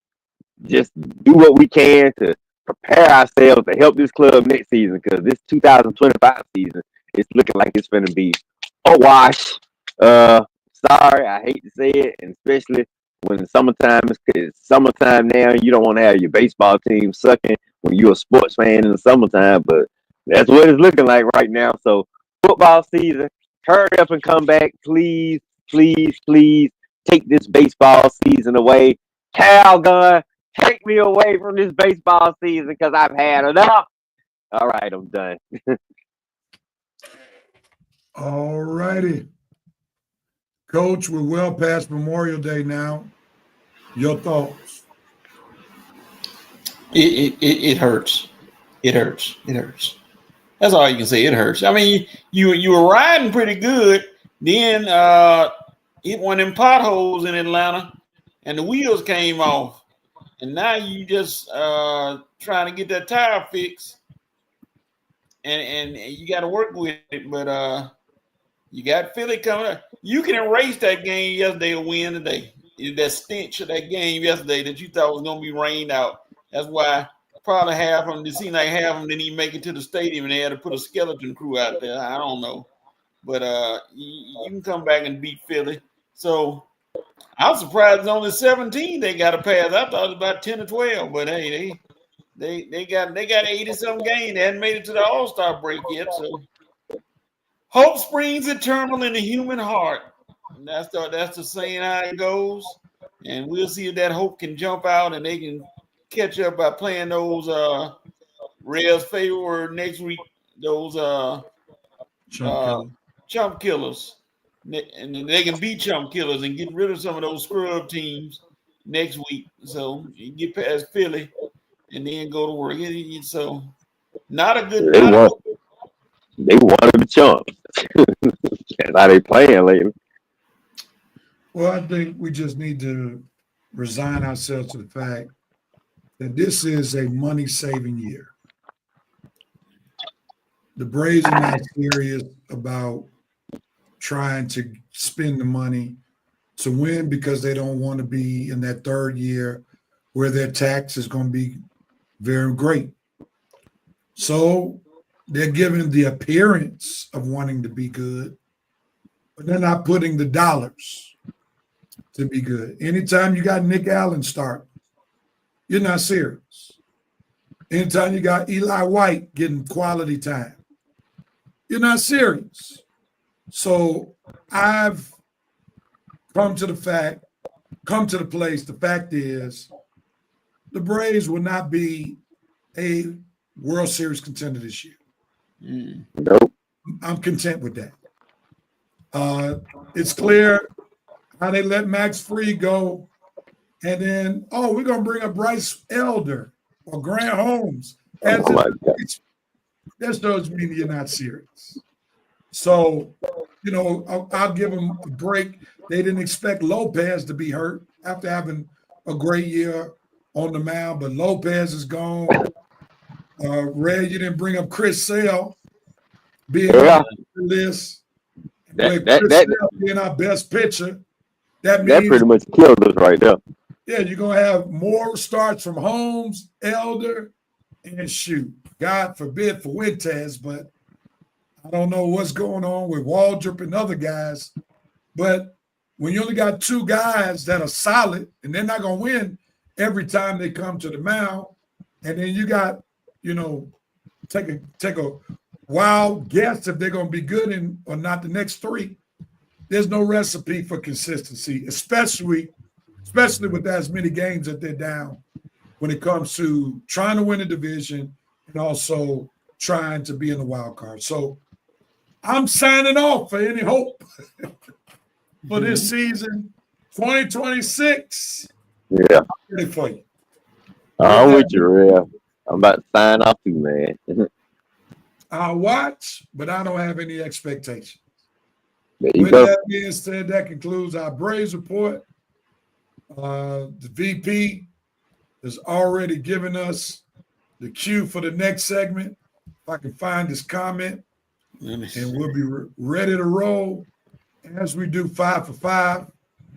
just do what we can to prepare ourselves to help this club next season because this 2025 season is looking like it's going to be a wash. Sorry, I hate to say it, and especially when summertime is it's summertime now. You don't want to have your baseball team sucking when you're a sports fan in the summertime, but that's what it's looking like right now. So football season, hurry up and come back, please, please, please. Take this baseball season away. Calgon, take me away from this baseball season because I've had enough. All right, I'm done. All righty. Coach, we're well past Memorial Day now. Your thoughts? It hurts. It hurts. It hurts. That's all you can say. It hurts. I mean, you were riding pretty good. Then hit one of them potholes in Atlanta, and the wheels came off. And now you just trying to get that tire fixed, and you got to work with it. But you got Philly coming up. You can erase that game yesterday or win today. That stench of that game yesterday that you thought was going to be rained out. That's why probably half of them, it seemed like half of them didn't even make it to the stadium and they had to put a skeleton crew out there. I don't know. But you can come back and beat Philly. So I'm surprised it's only 17 they got to pass. I thought it was about 10 or 12. But hey, they got 80-some games. They hadn't made it to the All-Star break yet. So hope springs eternal in the human heart. And that's the saying how it goes. And we'll see if that hope can jump out and they can catch up by playing those Reds favor next week, those chump killers. And then they can beat chump killers and get rid of some of those scrub teams next week. So you get past Philly and then go to work. So not a good They wanted the chumps. That's how they playing lately. Well, I think we just need to resign ourselves to the fact that this is a money-saving year. The Braves are not serious about trying to spend the money to win because they don't want to be in that third year where their tax is going to be very great. So they're giving the appearance of wanting to be good, but they're not putting the dollars to be good. Anytime you got Nick Allen start, you're not serious. Anytime you got Eli White getting quality time, you're not serious. So I've come to the place, the fact is the Braves will not be a World Series contender this year. Nope. I'm content with that. It's clear how they let Max Fried go, and then, we're going to bring up Bryce Elder or Grant Holmes. That doesn't mean you're not serious. So, I'll give them a break. They didn't expect Lopez to be hurt after having a great year on the mound, but Lopez is gone. Red, you didn't bring up Chris Sale being on the list. Chris Sale being our best pitcher. That pretty much killed us right there. Yeah, you're going to have more starts from Holmes, Elder, and God forbid for Wintez, but I don't know what's going on with Waldrop and other guys. But when you only got two guys that are solid and they're not going to win every time they come to the mound, and then you got, take a wild guess if they're going to be good or not the next three. There's no recipe for consistency, especially with as many games that they're down when it comes to trying to win a division and also trying to be in the wild card. So I'm signing off for any hope for this season, 2026. Yeah. I'm ready for you. I'm with you, Real. I'm about to sign off too, man. I'll watch, but I don't have any expectations. There you With go. that being said, that concludes our Braves report. The VP has already given us the cue for the next segment. If I can find this comment, and we'll be ready to roll as we do 5 for 5,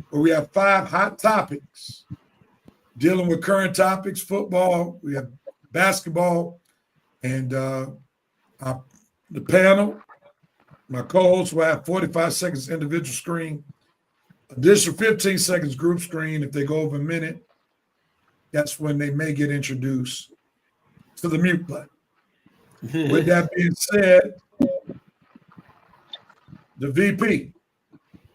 where we have 5 hot topics dealing with current topics, football, we have basketball, and the panel, my co-hosts will have 45 seconds individual screen, additional 15 seconds group screen. If they go over a minute, that's when they may get introduced to the mute button. With that being said, the VP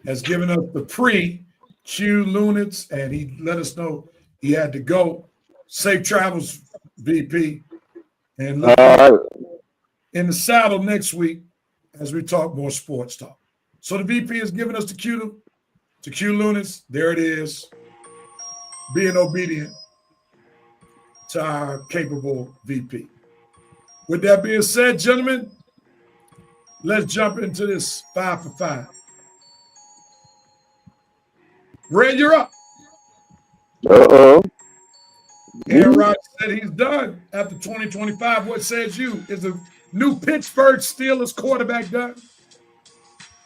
has given us the pre-Q Lunits, and he let us know he had to go. Safe travels, VP. And look in the saddle next week as we talk more sports talk. So the VP has given us the Q Lunits. There it is. Being obedient to our capable VP. With that being said, gentlemen, let's jump into this 5 for 5. Red, you're up. Uh-oh. Aaron Rodgers said he's done after 2025. What says you? Is the new Pittsburgh Steelers quarterback done?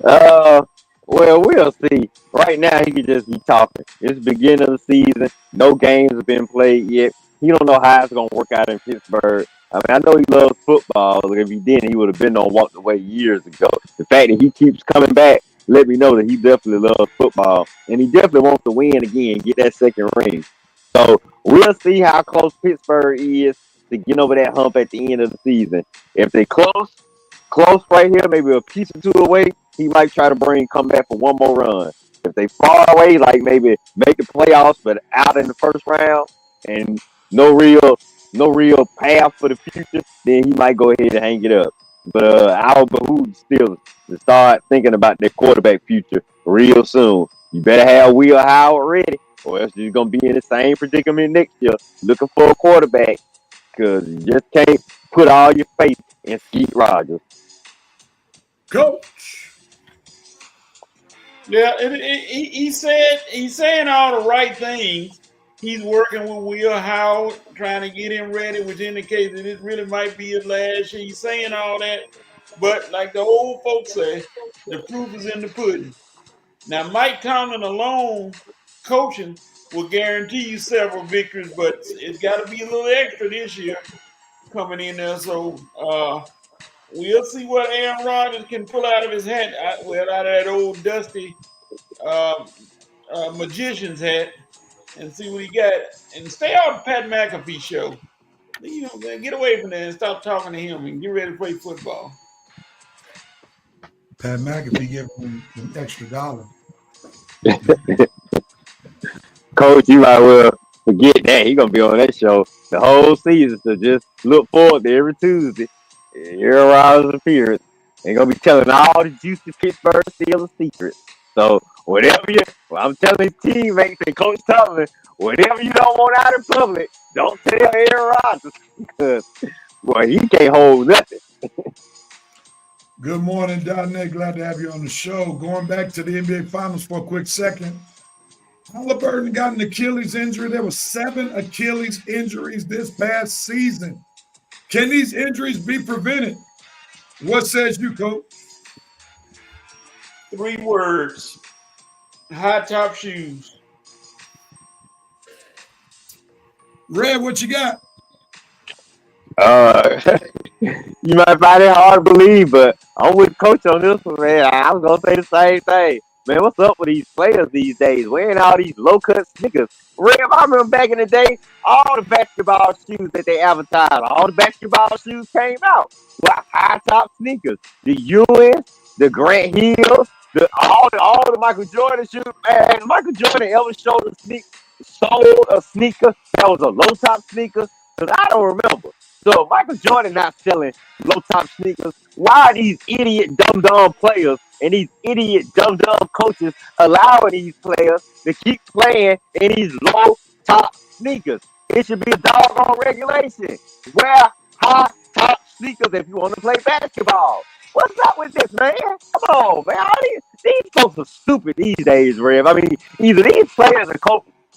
Well, we'll see. Right now, he could just be talking. It's the beginning of the season. No games have been played yet. He don't know how it's going to work out in Pittsburgh. I mean, I know he loves football. If he didn't, he would have been on walked away years ago. The fact that he keeps coming back let me know that he definitely loves football. And he definitely wants to win again, get that second ring. So we'll see how close Pittsburgh is to get over that hump at the end of the season. If they close right here, maybe a piece or two away, he might try to come back for one more run. If they far away, like maybe make the playoffs, but out in the first round and no real path for the future, then he might go ahead and hang it up. But I would behoove still to start thinking about their quarterback future real soon. You better have Will Howard ready, or else you're going to be in the same predicament next year looking for a quarterback, because you just can't put all your faith in Skeet Rogers. Coach. Yeah, he's saying all the right things. He's working with Will Howard, trying to get him ready, which indicates that it really might be his last year. He's saying all that, but like the old folks say, the proof is in the pudding. Now, Mike Tomlin alone coaching will guarantee you several victories, but it's got to be a little extra this year coming in there. So we'll see what Aaron Rodgers can pull out of his hat, out of that old dusty magician's hat, and see what he got. And stay off the Pat McAfee show. You know, man, get away from that and stop talking to him and get ready to play football. Pat McAfee gave him an extra $1. Coach, you might well forget that. He's going to be on that show the whole season, so just look forward to every Tuesday. Aaron Rodgers' appearance. They're going to be telling all the juicy Pittsburgh Steelers secrets. So I'm telling his teammates and Coach Tomlin, whatever you don't want out in public, don't tell Aaron Rodgers, because, boy, he can't hold nothing. Good morning, Donnet. Glad to have you on the show. Going back to the NBA Finals for a quick second. Halliburton got an Achilles injury. There were 7 Achilles injuries this past season. Can these injuries be prevented? What says you, Coach? 3 words. High top shoes. Red, what you got? You might find it hard to believe, but I'm with Coach on this one, man. I was going to say the same thing. Man, what's up with these players these days? Wearing all these low-cut sneakers. Red, I remember back in the day, all the basketball shoes that they advertised, all the basketball shoes came out with high-top sneakers. The Ewing, the Grant Hills, all the Michael Jordan shoes. Man, Michael Jordan ever sold a sneaker that was a low-top sneaker? Because I don't remember. So if Michael Jordan not selling low-top sneakers, why are these idiot dumb players and these idiot dumb coaches allowing these players to keep playing in these low-top sneakers? It should be a doggone regulation. Wear high-top sneakers if you want to play basketball. What's up with this, man? Come on, man. These folks are stupid these days, Rev. I mean, either these players are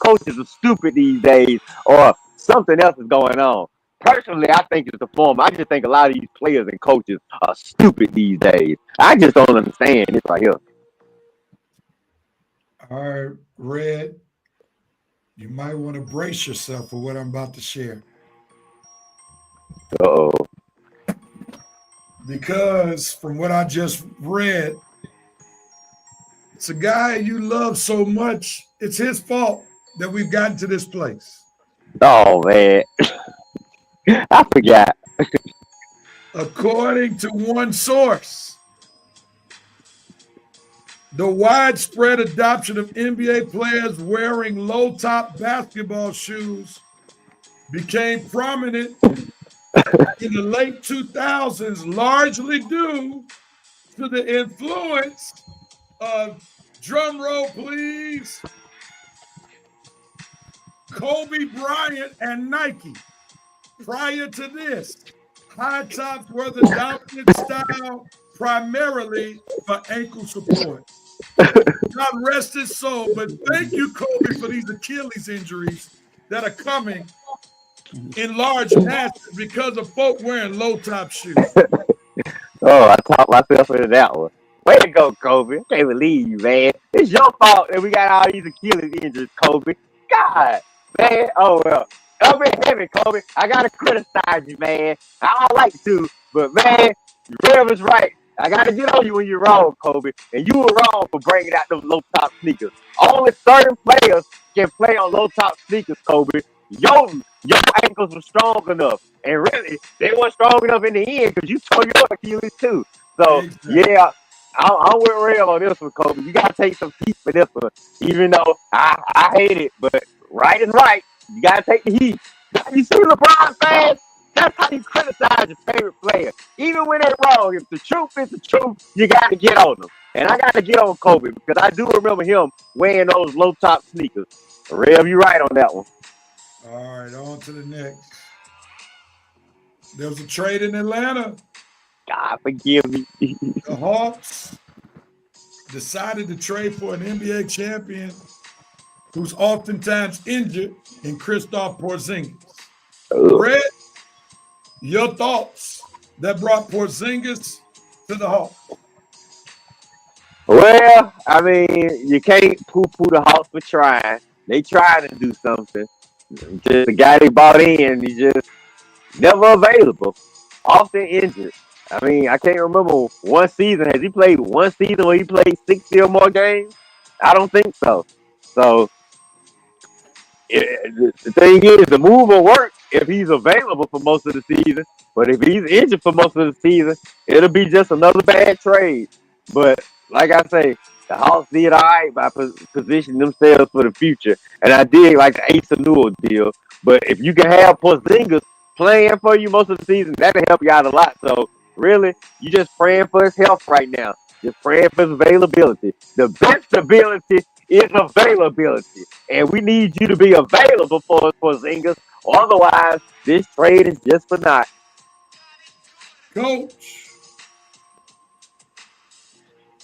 coaches are stupid these days, or something else is going on. Personally, I think it's the former. I just think a lot of these players and coaches are stupid these days. I just don't understand this right here. All right, Red, you might want to brace yourself for what I'm about to share. Uh-oh. Because from what I just read, it's a guy you love so much, it's his fault that we've gotten to this place. Oh, man. I forgot. According to one source, the widespread adoption of NBA players wearing low-top basketball shoes became prominent in the late 2000s, largely due to the influence of, drum roll please, Kobe Bryant and Nike. Prior to this, high tops were the dominant style primarily for ankle support. God rest his soul, but thank you, Kobe, for these Achilles injuries that are coming in large masses because of folk wearing low-top shoes. Oh, I talked myself into that one. Way to go, Kobe. I can't believe you, man. It's your fault that we got all these Achilles injuries, Kobe. God, man. Oh, well. Kobe, heavy, Kobe. I got to criticize you, man. I don't like to, but, man, Rev is right. I got to get on you when you're wrong, Kobe. And you were wrong for bringing out those low-top sneakers. Only certain players can play on low-top sneakers, Kobe. Your ankles were strong enough. And really, they weren't strong enough in the end because you tore your Achilles too. So, Exactly. yeah, I'm with Rev on this one, Kobe. You got to take some heat for this one. Even though I hate it, but right is right. You got to take the heat. You see LeBron fans? That's how you criticize your favorite player. Even when they're wrong, if the truth is the truth, you got to get on them. And I got to get on Kobe because I do remember him wearing those low-top sneakers. Rev, you right on that one. All right, on to the next. There was a trade in Atlanta. God forgive me. The Hawks decided to trade for an NBA champion who's oftentimes injured in Kristaps Porzingis. Red, your thoughts that brought Porzingis to the Hawks? Well, I mean, you can't poo-poo the Hawks for trying. They tried to do something. Just the guy they bought in, he just never available. Often injured. I mean, I can't remember one season. Has he played one season where he played 60 or more games? I don't think so. So, the thing is, the move will work if he's available for most of the season. But if he's injured for most of the season, it'll be just another bad trade. But like I say, the Hawks did all right by positioning themselves for the future. And I did like the Asa Newell deal. But if you can have Porzingis playing for you most of the season, that'll help you out a lot. So really, you just praying for his health right now. Just praying for his availability. The best ability is availability. And we need you to be available for Porzingis. Otherwise, this trade is just for naught. Coach.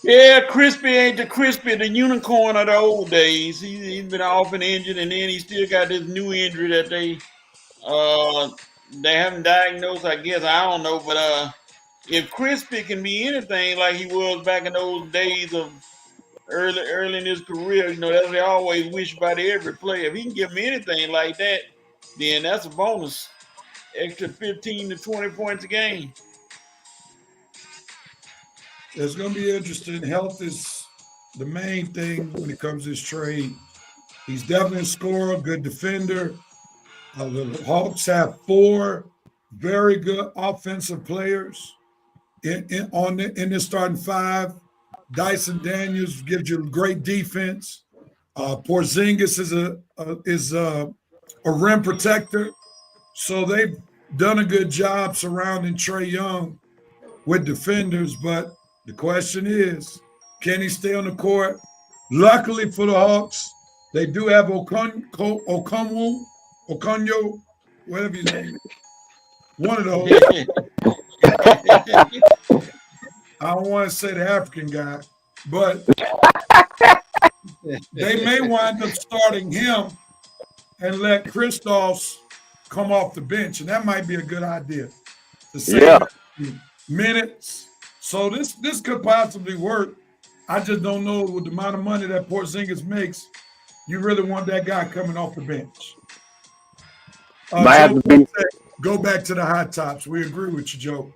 Yeah, Crispy ain't the Crispy, the unicorn of the old days. He's been often injured, and then he still got this new injury that they haven't diagnosed. I guess I don't know, but if Crispy can be anything like he was back in those days of early in his career, you know, that's what they always wish about every player. If he can give him anything like that, then that's a bonus. Extra 15 to 20 points a game. It's going to be interesting. Health is the main thing when it comes to this trade. He's definitely a scorer, good defender. The Hawks have 4 very good offensive players in the starting 5. Dyson Daniels gives you great defense. Porzingis is a rim protector. So they've done a good job surrounding Trae Young with defenders, but the question is, can he stay on the court? Luckily for the Hawks, they do have Okonjo, whatever his name is. One of those. I don't want to say the African guy, but they may wind up starting him and let Kristaps come off the bench, and that might be a good idea to save Yeah. minutes. So this could possibly work. I just don't know with the amount of money that Porzingis makes, you really want that guy coming off the bench. Might have Joe to be. said, go back to the hot tops. We agree with you, Joe.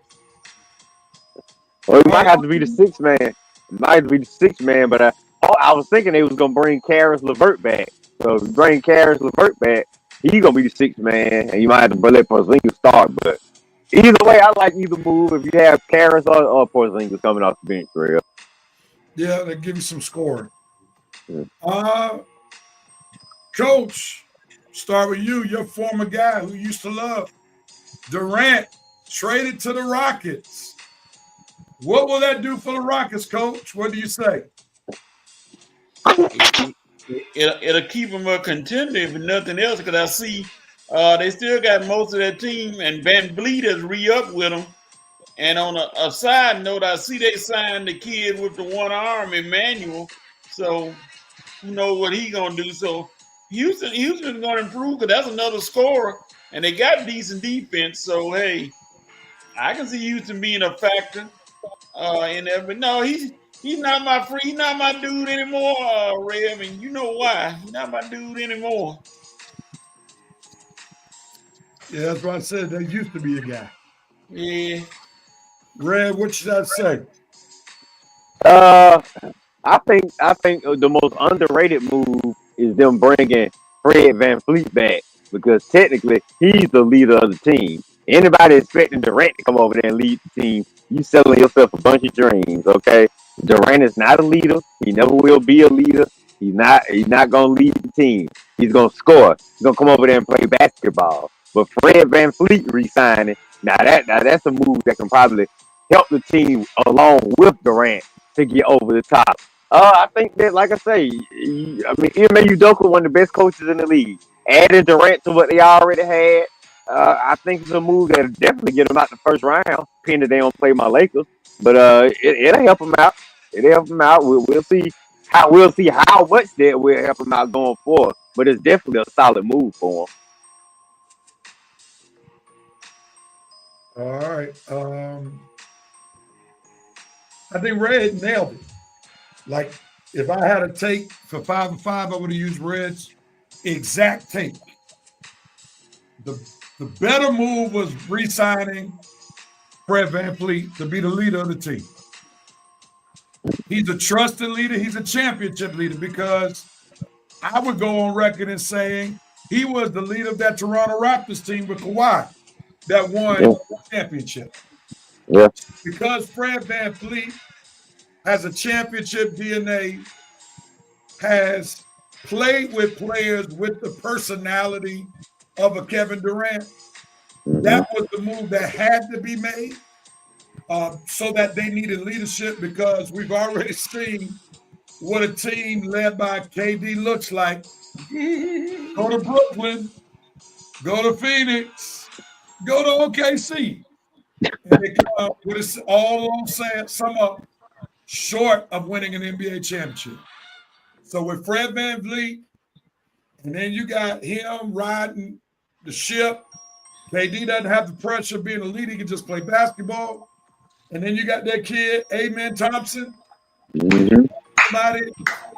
Well, he might have to be the sixth man. It might have to be the sixth man, but I was thinking they was gonna bring Karis LeVert back. So if you bring Karis LeVert back, he's gonna be the sixth man, and you might have to let Porzingis start. But either way, I like either move. If you have Karis or Porzingis coming off the bench, real. Yeah, they give you some scoring. Yeah. Coach, start with you. Your former guy who used to love Durant traded to the Rockets. What will that do for the Rockets, Coach? What do you say? It'll keep them a contender if nothing else, because I see they still got most of their team, and Van Vliet has re-upped with them. And on a side note, I see they signed the kid with the one arm, Emmanuel. So who knows what he gonna do? So Houston's gonna improve, because that's another scorer, and they got decent defense. So hey, I can see Houston being a factor in there. But no, he's not my dude anymore, Rev, and you know why? He's not my dude anymore. Yeah, that's what I said. They used to be a guy. Yeah. Red, what should I say? I think the most underrated move is them bringing Fred VanVleet back, because technically he's the leader of the team. Anybody expecting Durant to come over there and lead the team, you selling yourself a bunch of dreams. Okay, Durant is not a leader. He never will be a leader. He's not gonna lead the team. He's gonna score. He's gonna come over there and play basketball. But Fred VanVleet re-signing, now that's a move that can probably help the team along with Durant to get over the top. I think that, like I say, Ime Udoka, one of the best coaches in the league. Adding Durant to what they already had, I think it's a move that'll definitely get them out the first round, pending they don't play my Lakers. But it'll help them out. It'll help them out. We'll see how much that will help them out going forward. But it's definitely a solid move for them. All right. I think Red nailed it. Like, if I had a take for 5 and 5, I would have used Red's exact take. The better move was re-signing Fred VanVleet to be the leader of the team. He's a trusted leader. He's a championship leader, because I would go on record in saying he was the leader of that Toronto Raptors team with Kawhi that won the championship. Yeah. Because Fred VanVleet has a championship DNA, has played with players with the personality of a Kevin Durant. That was the move that had to be made, so that they needed leadership, because we've already seen what a team led by KD looks like. Go to Brooklyn, go to Phoenix, go to OKC. And they come up with this all on sum up short of winning an NBA championship. So with Fred VanVleet, and then you got him riding the ship. KD doesn't have the pressure of being a leader. He can just play basketball. And then you got that kid, Amen Thompson. Somebody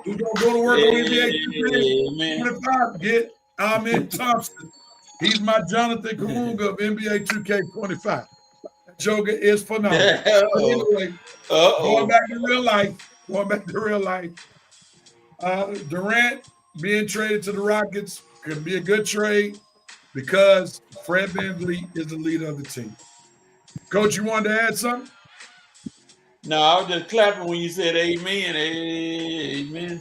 who's going to go to work on NBA 2K25. Get Amen Thompson. He's my Jonathan Kamunga of NBA 2K25. That joker is phenomenal. Anyway, going back to real life, Durant being traded to the Rockets could be a good trade, because Fred VanVleet is the leader of the team. Coach, you wanted to add something? No, I was just clapping when you said amen. Amen.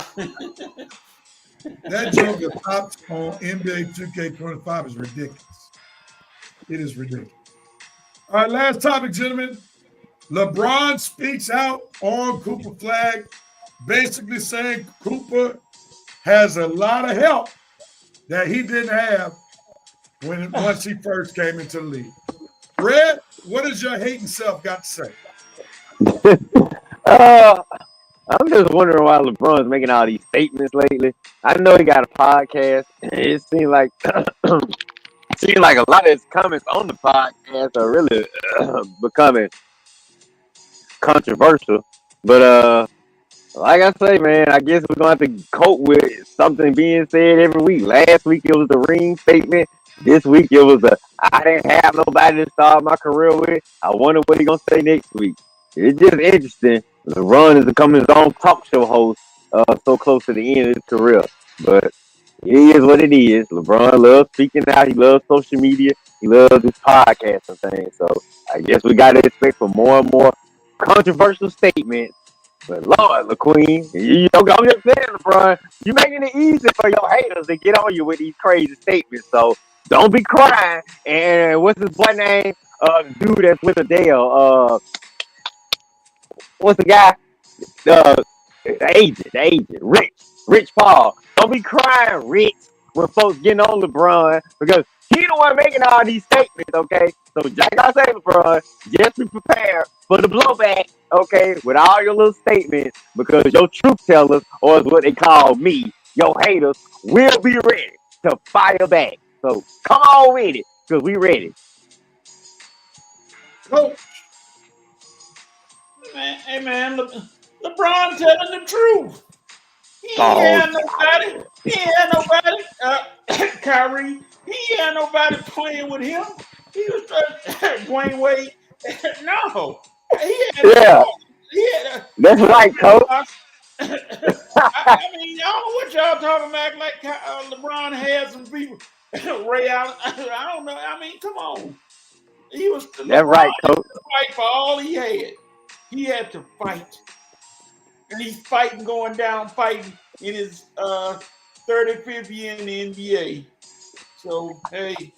That joke of tops on NBA 2K25 is ridiculous. It is ridiculous. All right, last topic, gentlemen. LeBron speaks out on Cooper Flag, basically saying Cooper has a lot of help that he didn't have once he first came into the league. Red, what does your hating self got to say? I'm just wondering why LeBron's making all these statements lately. I know he got a podcast. It seems like a lot of his comments on the podcast are really becoming controversial. But like I say, man, I guess we're gonna have to cope with something being said every week. Last week it was the ring statement. This week it was the I didn't have nobody to start my career with. I wonder what he gonna say next week. It's just interesting. LeBron is becoming his own talk show host so close to the end of his career. But it is what it is. LeBron loves speaking out. He loves social media. He loves his podcast and things. So I guess we got to expect for more and more controversial statements. But Lord, LaQueen, I'm just saying, LeBron, you making it easy for your haters to get on you with these crazy statements. So don't be crying. And what's his boy name? The dude that's with Adele. What's the guy? The agent, Rich Paul. Don't be crying, Rich, when folks getting on LeBron because he the one making all these statements, okay? So, like I say, LeBron, just be prepared for the blowback, okay, with all your little statements because your truth tellers, or is what they call me, your haters, will be ready to fire back. So, come on with it because we ready. Coach, Man, hey man, LeBron telling the truth. He Oh, ain't had nobody. He ain't had nobody. Kyrie. He ain't had nobody playing with him. He was Dwayne Wade. No, he had. yeah, He had. that's right, Coach. I mean, y'all know what y'all talking about. Like LeBron had some people. Ray Allen. I don't know. I mean, come on. He was. That's LeBron right, had Coach. to fight for all he had. He had to fight. And he's fighting, going down, fighting in his 35th year in the NBA. So, hey,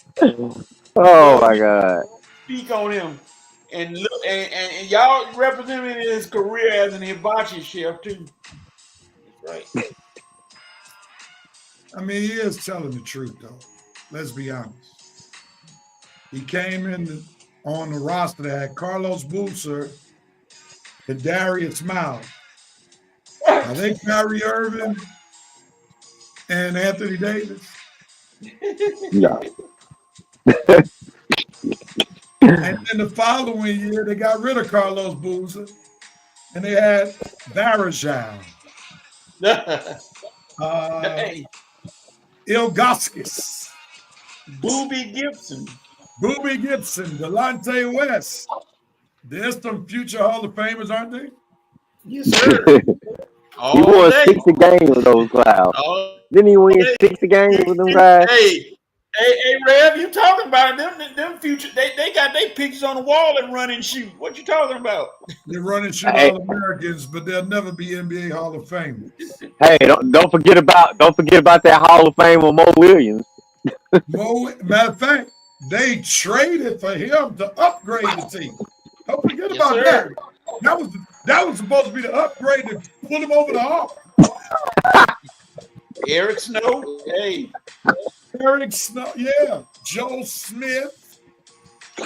Oh my God. speak on him. And look, and y'all representing his career as an hibachi chef, too. That's right. I mean, he is telling the truth, though. Let's be honest. He came in on the roster that had Carlos Boozer and Darius Miles. I think Kyrie Irving and Anthony Davis. Yeah. And then the following year, they got rid of Carlos Boozer and they had Varejao, Hey, Ilgaskis, Booby Gibson. Boobie Gibson, Delonte West. There's some future Hall of Famers, aren't they? Yes, sir. He All won day. 60 games with those clouds. All Didn't he win day. 60 games with them guys? Hey, Rev, you talking about it? Them future, they got their pictures on the wall and run and shoot. What you talking about? They're running shoot Hey. All Americans, but they'll never be NBA Hall of Famers. Hey, don't forget about that Hall of Fame of Mo Williams. Matter of fact, they traded for him to upgrade the team. Don't forget Yes, about sir. that. That was supposed to be the upgrade to put him over the hump. Eric Snow. Hey, Eric Snow, yeah. Joe Smith,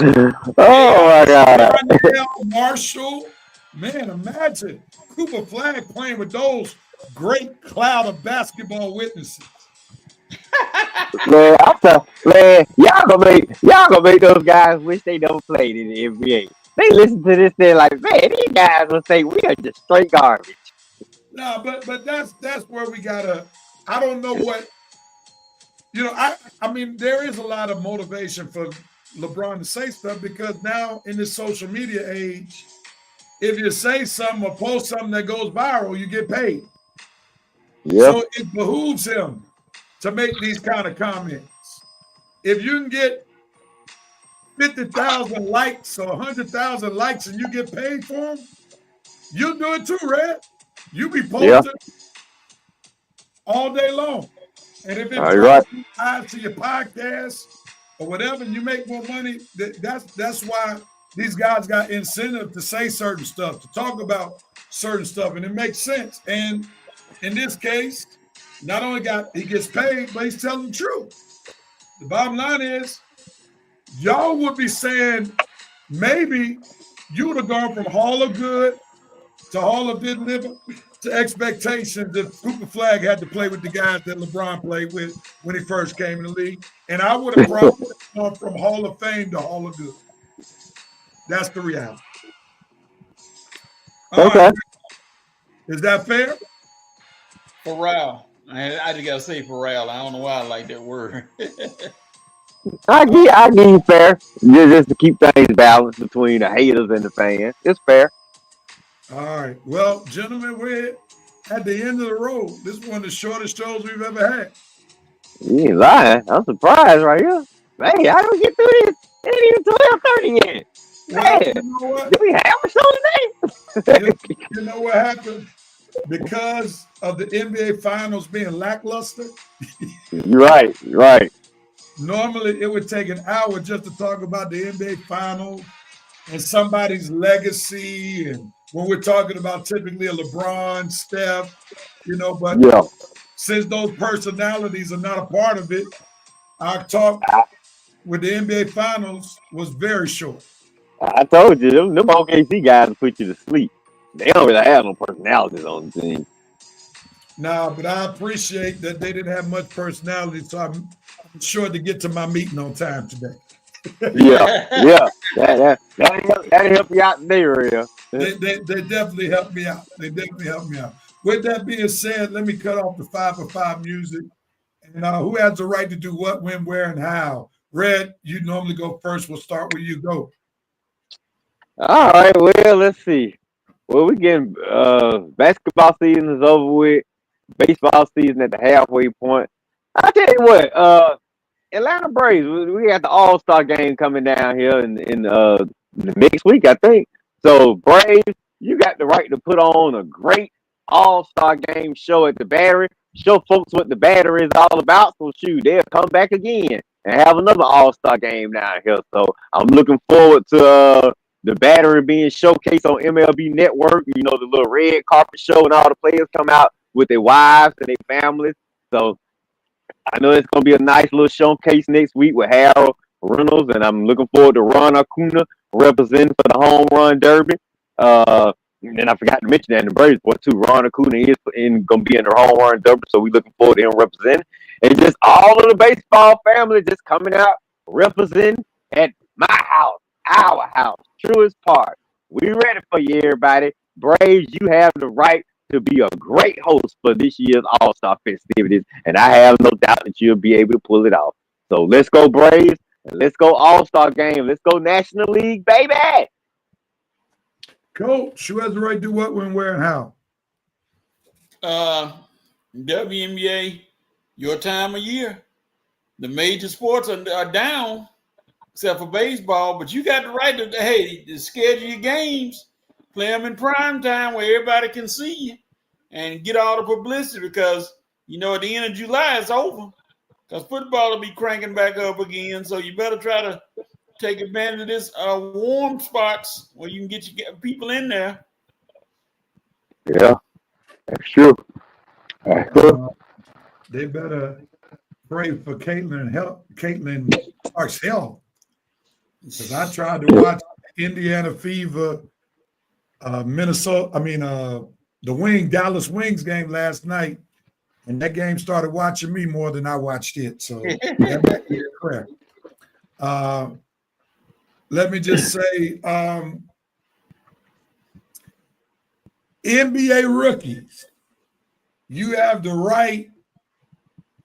Oh my God. Darnell Marshall. Man, imagine Cooper Flag playing with those great cloud of basketball witnesses. Man, y'all gonna make those guys wish they never played in the NBA. They listen to this, they're like, man, these guys will say we are just straight garbage. No, but that's where we gotta. I don't know what. I mean, there is a lot of motivation for LeBron to say stuff because now in this social media age, if you say something or post something that goes viral, you get paid. Yeah. So it behooves him to make these kind of comments. If you can get 50,000 likes or 100,000 likes and you get paid for them, you do it too, Red. You be posting all day long. And if it draws you eyes to your podcast or whatever, and you make more money, that's why these guys got incentive to say certain stuff, to talk about certain stuff, and it makes sense. And in this case, not only he gets paid, but he's telling the truth. The bottom line is, y'all would be saying maybe you would have gone from Hall of Good to Hall of Didn't Live to expectations if Cooper Flag had to play with the guys that LeBron played with when he first came in the league. And I would have probably gone from Hall of Fame to Hall of Good. That's the reality. All Okay. right. Is that fair? Pharrell. I just gotta say Pharrell. I don't know why I like that word. I give you fair. Just to keep things balanced between the haters and the fans. It's fair. All right. Well, gentlemen, we're at the end of the road. This is one of the shortest shows we've ever had. You ain't lying. I'm surprised right here. Hey, how do we get through this? It ain't even 12:30 yet. Well, Man, you know what? do we have a show today? You know what happened? Because of the NBA Finals being lackluster, Right. normally it would take an hour just to talk about the NBA Finals and somebody's legacy. And when we're talking about typically a LeBron, Steph, but Yeah. since those personalities are not a part of it, our talk with the NBA Finals was very short. I told you, them OKC guys will put you to sleep. They don't really have no personalities on the team. Nah, but I appreciate that they didn't have much personality, so I'm sure to get to my meeting on time today. Yeah. That'll help you out today, real. They definitely helped me out. With that being said, let me cut off the 5 for 5 music. And who has the right to do what, when, where, and how? Red, you normally go first. We'll start where you go. All right, well, let's see. Well, we getting basketball season is over with. Baseball season at the halfway point. I tell you what, Atlanta Braves, we got the All-Star game coming down here in the next week, I think. So, Braves, you got the right to put on a great All-Star game show at the Battery. Show folks what the Battery is all about. So, shoot, they'll come back again and have another All-Star game down here. So, I'm looking forward to the Battery being showcased on MLB Network. You know, the little red carpet show and all the players come out with their wives and their families. So, I know it's going to be a nice little showcase next week with Harold Reynolds, and I'm looking forward to Ron Acuna representing for the home run derby. And I forgot to mention that in the Braves boy too. Ron Acuna is going to be in the home run derby, so we're looking forward to him representing. And just all of the baseball family just coming out representing at my house, our house, Truist Park. We ready for you, everybody. Braves, you have the right to be a great host for this year's All-Star festivities, and I have no doubt that you'll be able to pull it off. So let's go Braves, and let's go All-Star game. Let's go National League, baby. Coach, who has the right to do what, when, where, and how? WNBA, your time of year. The major sports are down, except for baseball, but you got the right to schedule your games. Play them in prime time where everybody can see you and get all the publicity because, at the end of July, it's over because football will be cranking back up again. So you better try to take advantage of this warm spots where you can get your people in there. Yeah, that's true. They better pray for Caitlin Clark's health because I tried to watch Indiana Fever. The Dallas Wings game last night, and that game started watching me more than I watched it. So that might be correct. Let me just say, NBA rookies, you have the right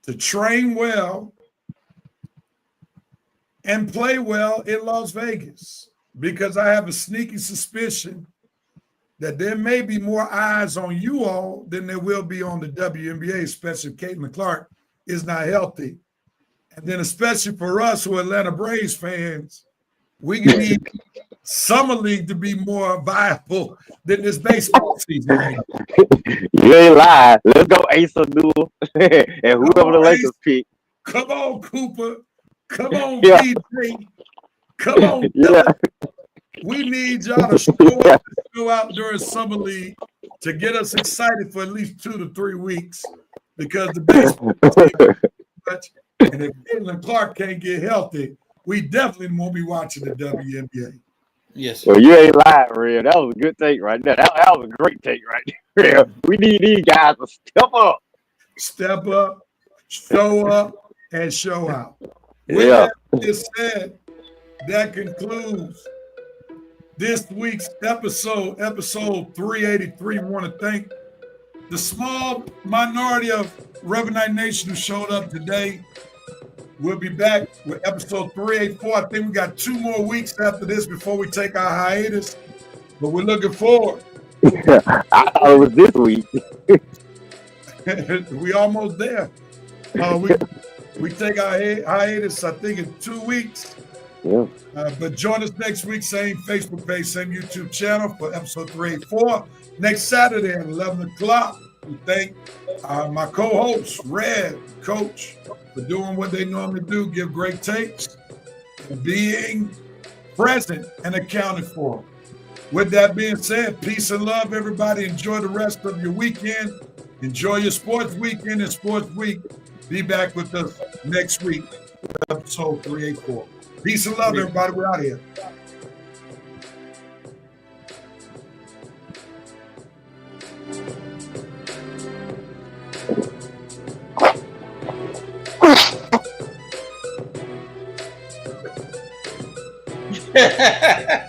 to train well and play well in Las Vegas because I have a sneaky suspicion that there may be more eyes on you all than there will be on the WNBA, especially if Caitlin Clark is not healthy. And then especially for us who are Atlanta Braves fans, we need Summer League to be more viable than this baseball season. You ain't lying. Let's go Asa Newell and whoever the Lakers pick. Come on, Cooper. Come on, Yeah. DJ. Come on, Yeah. We need y'all to go out during Summer League to get us excited for at least 2 to 3 weeks because the baseball team much. And if Caitlin Clark can't get healthy, we definitely won't be watching the WNBA. Yes. Well, you ain't lying, real. That was a good take right there. That was a great take right there. real. We need these guys to step up. Step up, show up, and show out. With Yeah. that being said, that concludes this week's episode 383. We want to thank the small minority of Revenite Nation who showed up today. We'll be back with episode 384. I think we got 2 more weeks after this before we take our hiatus, but we're looking forward. I thought it was this week. We almost there. We take our hiatus, I think, in 2 weeks. Yeah. But join us next week, same Facebook page, same YouTube channel for episode 384. Next Saturday at 11 o'clock. We thank my co-hosts, Red, Coach, for doing what they normally do, give great takes, and being present and accounted for. With that being said, peace and love, everybody. Enjoy the rest of your weekend. Enjoy your sports weekend and sports week. Be back with us next week, episode 384. Peace and love, everybody. We're out of here. Yeah.